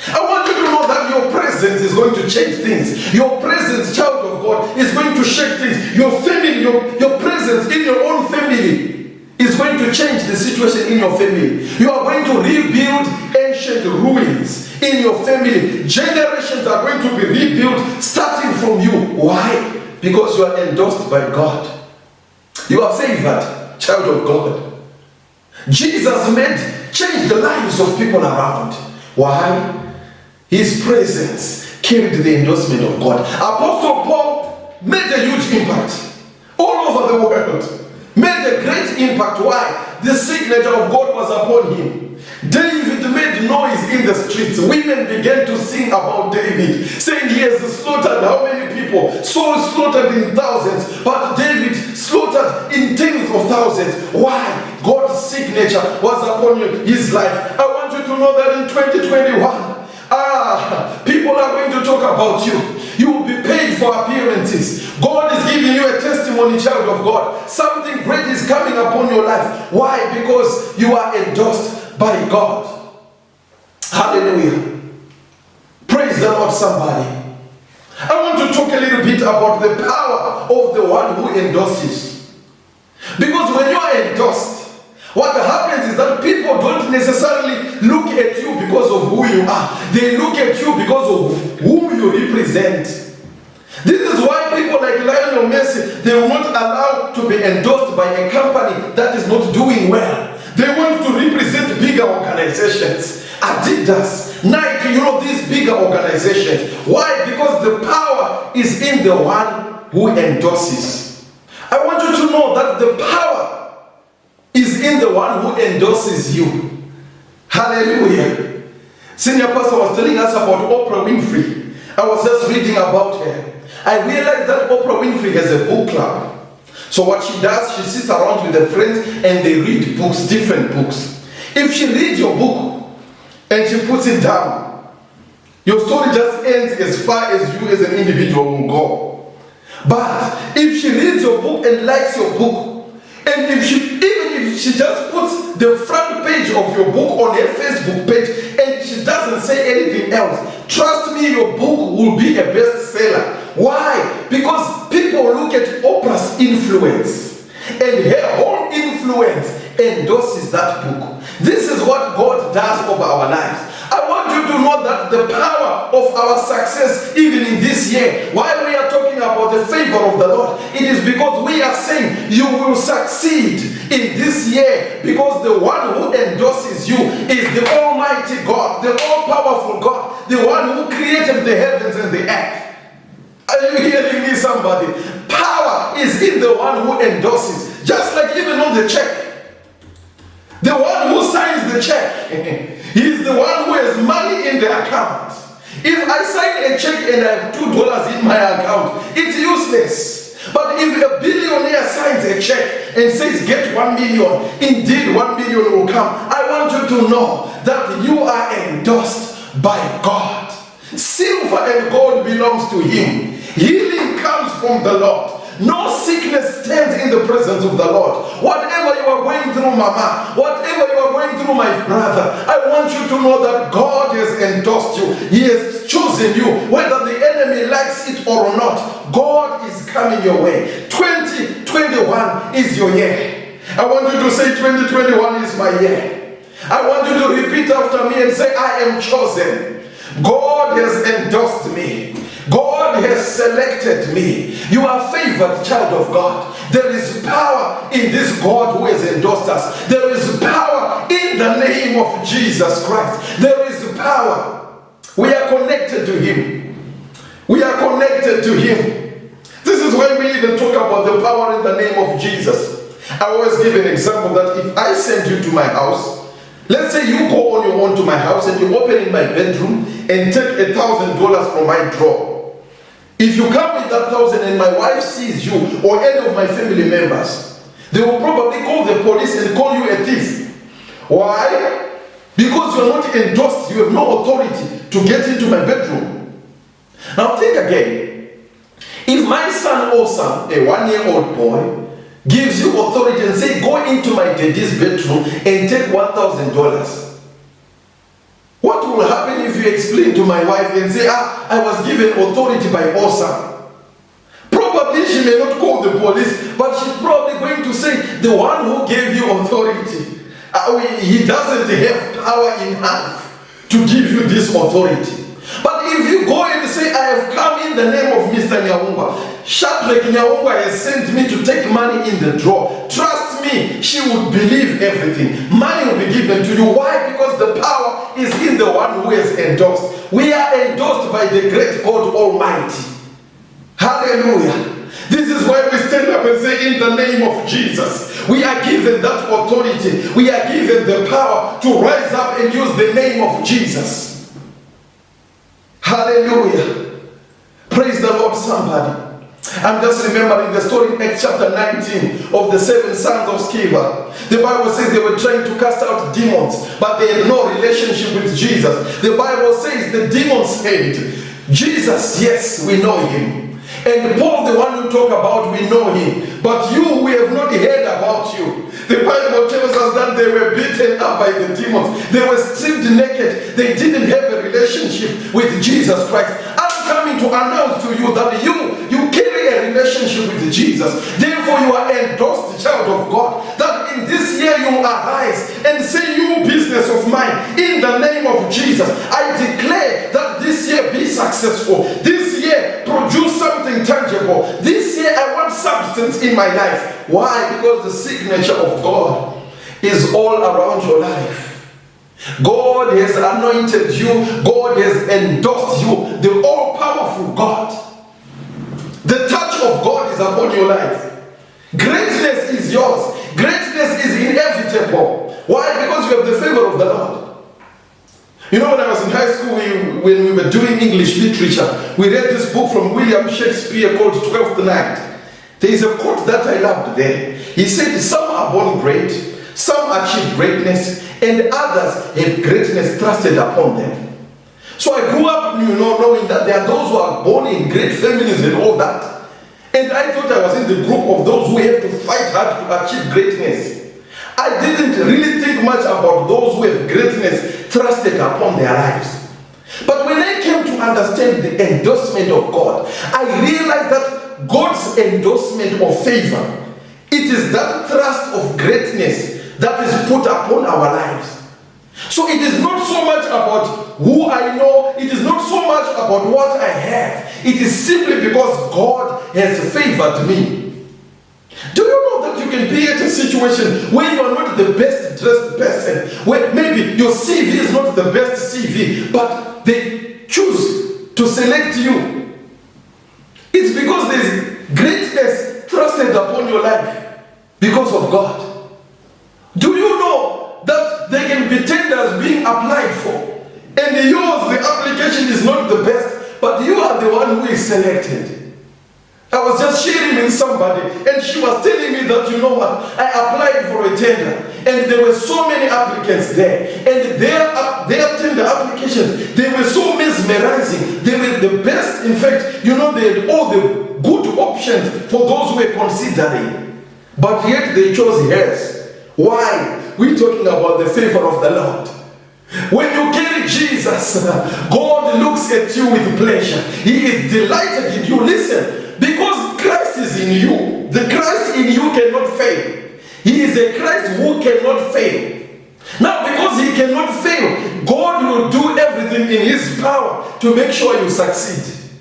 I want you to know that your presence is going to change things. Your presence, child of God, is going to shake things. Your family, your presence in your own family is going to change the situation in your family. You are going to rebuild ancient ruins in your family. Generations are going to be rebuilt starting from you. Why? Because you are endorsed by God. You are favored, child of God. Jesus changed the lives of people around. Why? His presence carried the endorsement of God. Apostle Paul made a huge impact all over the world. Made a great impact. Why? The signature of God was upon him. David made noise in the streets. Women began to sing about David, saying he has slaughtered how many people? Saul slaughtered in thousands, but David slaughtered in tens of thousands. Why? God's signature was upon his life. I want you to know that in 2021, people are going to talk about you. You will be paid for appearances. God is giving you a testimony, child of God. Something great is coming upon your life. Why? Because you are endorsed by God. Hallelujah. Praise the Lord, somebody. I want to talk a little bit about the power of the one who endorses. Because when you are endorsed, what happens is that people don't necessarily look at you because of who you are. They look at you because of whom you represent. This is why people like Lionel Messi, they will not allow to be endorsed by a company that is not doing well. They want to represent bigger organizations. Adidas, Nike, these bigger organizations. Why? Because the power is in the one who endorses. I want you to know that the power is in the one who endorses you. Hallelujah. Senior pastor was telling us about Oprah Winfrey. I was just reading about her. I realized that Oprah Winfrey has a book club. So what she does, she sits around with her friends and they read books, different books. If she reads your book and she puts it down, your story just ends as far as you as an individual will go. But if she reads your book and likes your book, and even if she just puts the front page of your book on her Facebook page and she doesn't say anything else, trust me, your book will be a bestseller. Why? Because people look at Oprah's influence, and her whole influence endorses that book. This is what God does over our lives. I want you to know that the power of our success, even in this year, while we are talking about the favor of the Lord, it is because we are saying you will succeed in this year, because the one who endorses you is the Almighty God, the all-powerful God, the one who created the heavens and the earth. Are you hearing me, somebody? Power is in the one who endorses, just like even on the check. The one who signs the check, he is the one who has money in the account. If I sign a check and I have $2 in my account, it's useless. But if a billionaire signs a check and says, get 1 million, indeed 1 million will come. I want you to know that you are endorsed by God. Silver and gold belongs to him. Healing comes from the Lord. No sickness stands in the presence of the Lord. Whatever you are going through, mama, whatever you are going through, my brother, I want you to know that God has endorsed you. He has chosen you. Whether the enemy likes it or not, God is coming your way. 2021 is your year. I want you to say 2021 is my year. I want you to repeat after me and say, I am chosen. God has endorsed me. God has selected me. You are favored, child of God. There is power in this God who has endorsed us. There is power in the name of Jesus Christ. There is power. We are connected to him. We are connected to him. This is why we even talk about the power in the name of Jesus. I always give an example that if I send you to my house, let's say you go on your own to my house and you open in my bedroom and take $1,000 from my drawer. If you come with that 1,000 and my wife sees you or any of my family members, they will probably call the police and call you a thief. Why? Because you are not endorsed, you have no authority to get into my bedroom. Now think again. If my son or son, a 1-year-old boy, gives you authority and say, go into my daddy's bedroom and take $1,000. What will happen if you explain to my wife and say, I was given authority by Osa? Probably she may not call the police, but she's probably going to say, the one who gave you authority, he doesn't have power enough to give you this authority. But if you go and say, I have come in the name of Mr. Nyaungwa, Shadrach Nyaungwa has sent me to take money in the drawer. Trust me, she would believe everything. Money will be given to you. Why? Because the power is in the one who has endorsed. We are endorsed by the great God Almighty. Hallelujah. This is why we stand up and say, in the name of Jesus, we are given that authority. We are given the power to rise up and use the name of Jesus. Hallelujah. Praise the Lord, somebody. I'm just remembering the story in Acts chapter 19 of the 7 sons of Sceva. The Bible says they were trying to cast out demons, but they had no relationship with Jesus. The Bible says the demons said, Jesus, yes, we know him. And Paul, the one you talk about, we know him. But you, we have not heard about you. The Bible tells us that they were beaten up by the demons. They were stripped naked. They didn't have a relationship with Jesus Christ. I'm coming to announce to you that you carry a relationship with Jesus. Therefore, you are endorsed child of God. That in this year you arise and say, you business of mine, in the name of Jesus, I declare that this year be successful. This year produce something tangible. This year I want substance in my life. Why? Because the signature of God is all around your life. God has anointed you. God has endorsed you. The all-powerful God. The touch of God is upon your life. Greatness is yours. Greatness is inevitable. Why? Because you have the favor of the Lord. You know, when I was in high school, when we were doing English literature, we read this book from William Shakespeare called 12th Night. There is a quote that I loved there. He said, some are born great, some achieve greatness, and others have greatness thrusted upon them. So I grew up, knowing that there are those who are born in great families and all that. And I thought I was in the group of those who have to fight hard to achieve greatness. I didn't really think much about those who have greatness thrusted upon their lives. But when I came to understand the endorsement of God, I realized that God's endorsement of favor, it is that thrust of greatness that is put upon our lives. So it is not so much about who I know, it is not so much about what I have. It is simply because God has favored me. Do you know that you can be at a situation where you are not the best dressed person, where maybe your CV is not the best CV, but they choose to select you? It's because there is greatness thrusted upon your life because of God. Do you know that there can be tenders being applied for, and yours, the application is not the best, but you are the one who is selected? I was just sharing with somebody, and she was telling me that, you know what, I applied for a tender, and there were so many applicants there, and their tender applications, they were so mesmerizing. They were the best. In fact, you know, they had all the good options for those who were considering, but yet they chose hers. Why? We're talking about the favor of the Lord. When you carry Jesus, God looks at you with pleasure. He is delighted in you. Listen, because Christ is in you. The Christ in you cannot fail. He is a Christ who cannot fail. Now, because he cannot fail, God will do everything in his power to make sure you succeed.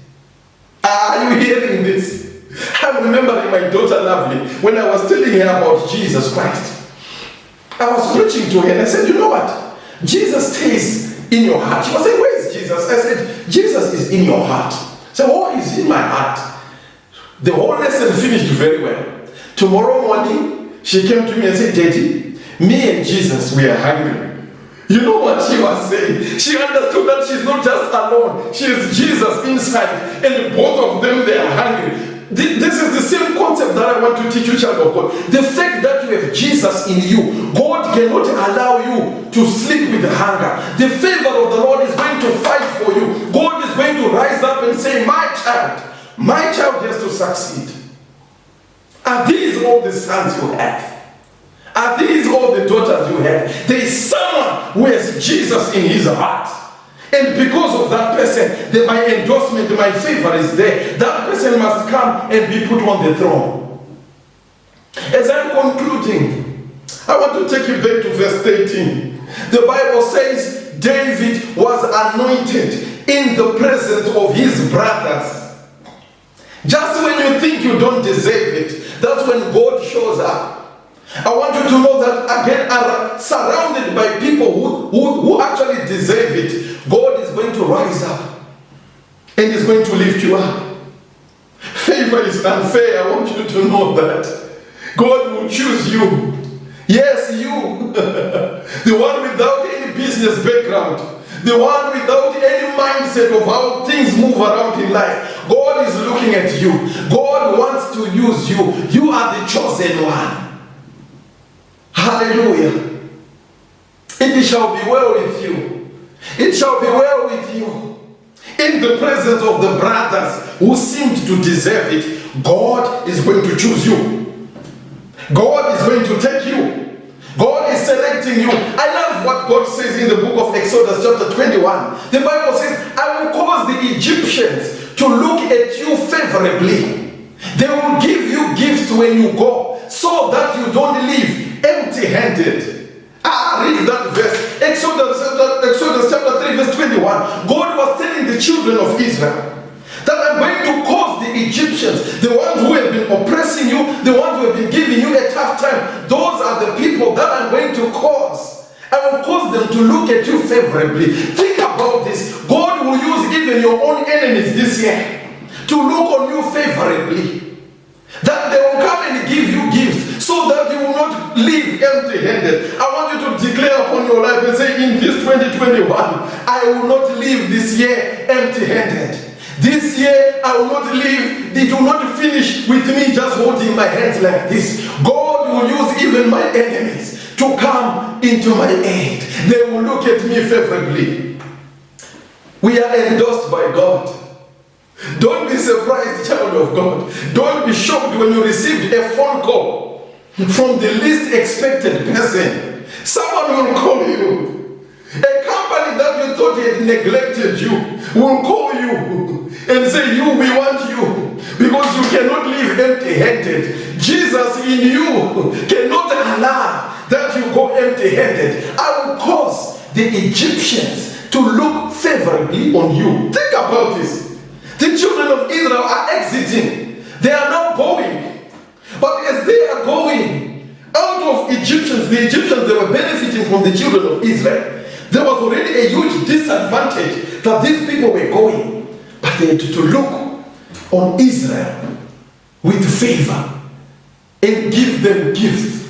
Are you hearing this? I'm remembering my daughter Lovely when I was telling her about Jesus Christ. I was preaching to her and I said, you know what? Jesus stays in your heart. She was saying, where is Jesus? I said, Jesus is in your heart. I said, oh, he's in my heart. The whole lesson finished very well. Tomorrow morning, she came to me and said, Daddy, me and Jesus, we are hungry. You know what she was saying? She understood that she's not just alone. She is Jesus inside. And both of them, they are hungry. This is the same concept that I want to teach you, child of God. The fact that you have Jesus in you, God cannot allow you to sleep with hunger. The favor of the Lord is going to fight for you. God is going to rise up and say, my child has to succeed. Are these all the sons you have? Are these all the daughters you have? There is someone who has Jesus in his heart. And because of that person, my endorsement, my favor is there. That person must come and be put on the throne. As I'm concluding, I want to take you back to verse 13. The Bible says David was anointed in the presence of his brothers. Just when you think you don't deserve it, that's when God shows up. I want you to know that again, are surrounded by people who actually deserve it. God is going to rise up and is going to lift you up. Favor is unfair. I want you to know that. God will choose you. Yes, you. The one without any business background. The one without any mindset of how things move around in life. God is looking at you. God wants to use you. You are the chosen one. Hallelujah. It shall be well with you. It shall be well with you. In the presence of the brothers who seemed to deserve it, God is going to choose you. God is going to take you. God is selecting you. I love what God says in the book of Exodus chapter 21. The Bible says, I will cause the Egyptians to look at you favorably. They will give you gifts when you go, so that you don't leave empty-handed. Read that verse. Exodus chapter 3 verse 21. God was telling the children of Israel that I'm going to cause the Egyptians, the ones who have been oppressing you, the ones who have been giving you a tough time, those are the people that I'm going to cause. I will cause them to look at you favorably. Think about this. God will use even your own enemies this year to look on you favorably. That they will come and give you gifts so that you will not leave empty-handed. I want you to declare upon your life and say, in this 2021, I will not leave this year empty-handed. This year, I will not leave, it will not finish with me just holding my hands like this. God will use even my enemies to come into my aid. They will look at me favorably. We are endorsed by God. Don't be surprised, child of God. Don't be shocked when you received a phone call from the least expected person. Someone will call you. A company that you thought had neglected you will call you and say, we want you, because you cannot live empty-handed. Jesus in you cannot allow that you go empty-handed. I will cause the Egyptians to look favorably on you. Think about this. The children of Israel are exiting. They are now going. But as they are going out of Egyptians, the Egyptians, they were benefiting from the children of Israel. There was already a huge disadvantage that these people were going. But they had to look on Israel with favor and give them gifts.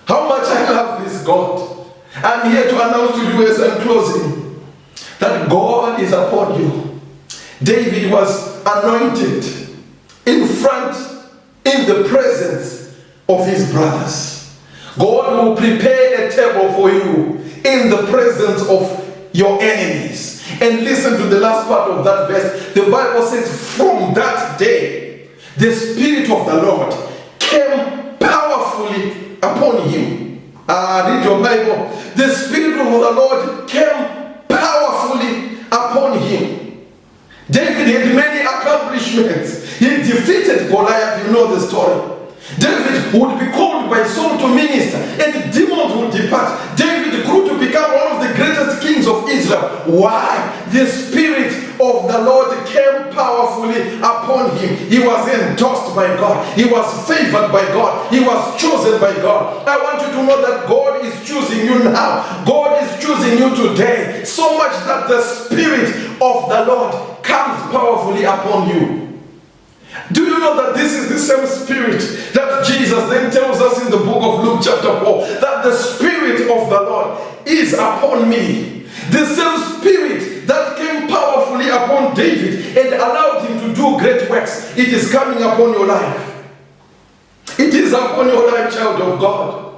How much I love this God. I'm here to announce to you as I'm closing that God is upon you. David was anointed in front, in the presence of his brothers. God will prepare a table for you in the presence of your enemies. And listen to the last part of that verse. The Bible says, from that day, the Spirit of the Lord came powerfully upon him. Read your Bible. The Spirit of the Lord came powerfully upon him. David had many accomplishments. He defeated Goliath, you know the story. David would be called by Saul to minister, and demons would depart. David grew to become one of the greatest kings of Israel. Why? The Spirit of the Lord came powerfully upon him. He was endorsed by God. He was favored by God. He was chosen by God. I want you to know that God is choosing you now. God is choosing you today. So much that the Spirit of the Lord comes powerfully upon you. Do you know that this is the same Spirit that Jesus then tells us in the book of Luke chapter 4, that the Spirit of the Lord is upon me. The same Spirit that came powerfully upon David and allowed him to do great works, it is coming upon your life. It is upon your life, child of God.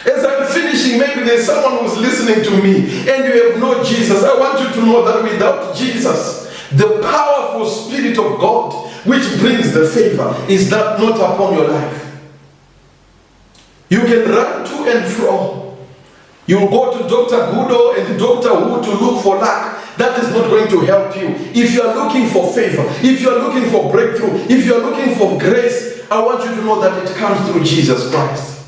As I'm finishing, maybe there's someone who's listening to me and you have no Jesus. I want you to know that without Jesus, the powerful Spirit of God which brings the favor is not upon your life. You can run to and fro. You go to Dr. Goodo and Dr. Who to look for luck. That is not going to help you. If you are looking for favor, if you are looking for breakthrough, if you are looking for grace, I want you to know that it comes through Jesus Christ.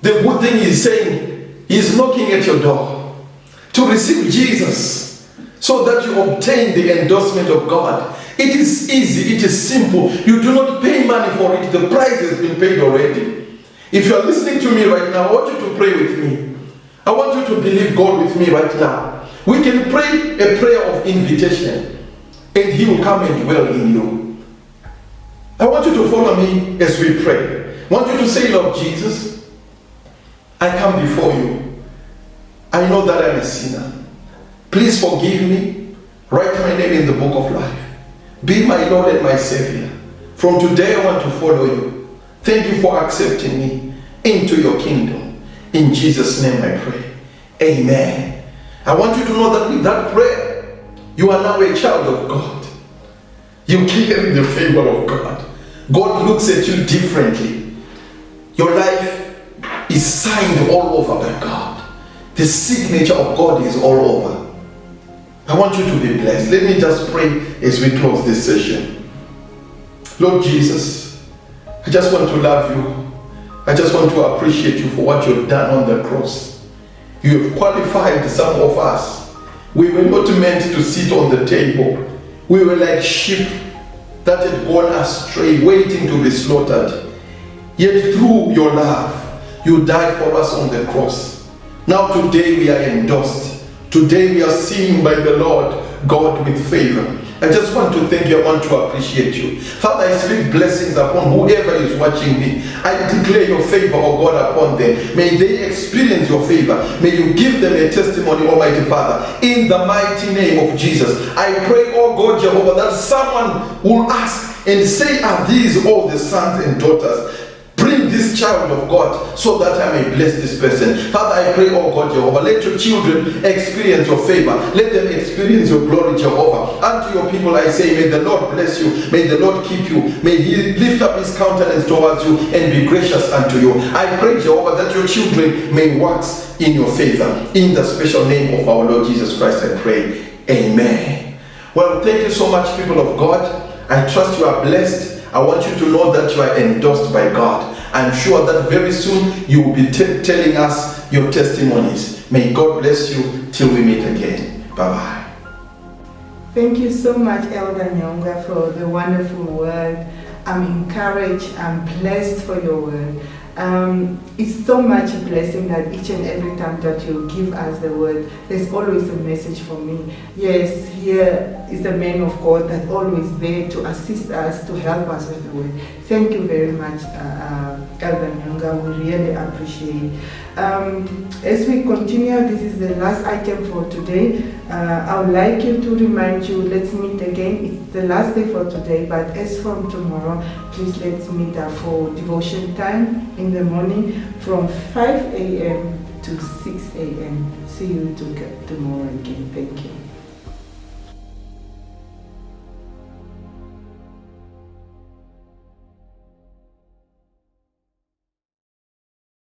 The good thing is saying, He's knocking at your door to receive Jesus so that you obtain the endorsement of God. It is easy, it is simple. You do not pay money for it. The price has been paid already. If you are listening to me right now, I want you to pray with me. I want you to believe God with me right now. We can pray a prayer of invitation and He will come and dwell in you. I want you to follow me as we pray. I want you to say, Lord Jesus, I come before you. I know that I'm a sinner. Please forgive me. Write my name in the book of life. Be my Lord and my Savior. From today I want to follow you. Thank you for accepting me into your kingdom. In Jesus' name I pray. Amen. I want you to know that with that prayer, you are now a child of God. You carry the favor of God. God looks at you differently. Your life is signed all over by God. The signature of God is all over. I want you to be blessed. Let me just pray as we close this session. Lord Jesus, I just want to love you. I just want to appreciate you for what you've done on the cross. You have qualified some of us. We were not meant to sit on the table. We were like sheep that had gone astray, waiting to be slaughtered. Yet through your love, you died for us on the cross. Now today we are endorsed. Today we are seen by the Lord God with favor. I just want to thank you. I want to appreciate you. Father, I speak blessings upon whoever is watching me. I declare your favor, oh God, upon them. May they experience your favor. May you give them a testimony, Almighty Father. In the mighty name of Jesus. I pray, oh God, Jehovah, that someone will ask and say, are these all the sons and daughters? Bring this child of God so that I may bless this person. Father, I pray, oh God, Jehovah, let your children experience your favor. Let them experience your glory, Jehovah. Unto your people I say, may the Lord bless you. May the Lord keep you. May He lift up His countenance towards you and be gracious unto you. I pray, Jehovah, that your children may wax in your favor. In the special name of our Lord Jesus Christ, I pray. Amen. Well, thank you so much, people of God. I trust you are blessed. I want you to know that you are endorsed by God. I'm sure that very soon you will be telling us your testimonies. May God bless you till we meet again. Bye-bye. Thank you so much, Elder Nyonga, for the wonderful word. I'm encouraged, I'm blessed for your word. It's so much a blessing that each and every time that you give us the word, there's always a message for me. Yes, here is a man of God that always there to assist us, to help us with the word. Thank you very much, Elder Nyonga. We really appreciate it. As we continue, this is the last item for today. I would like you to remind you, let's meet again. It's the last day for today, but as from tomorrow, please let's meet for devotion time in the morning from 5 a.m. to 6 a.m. See you tomorrow again. Thank you.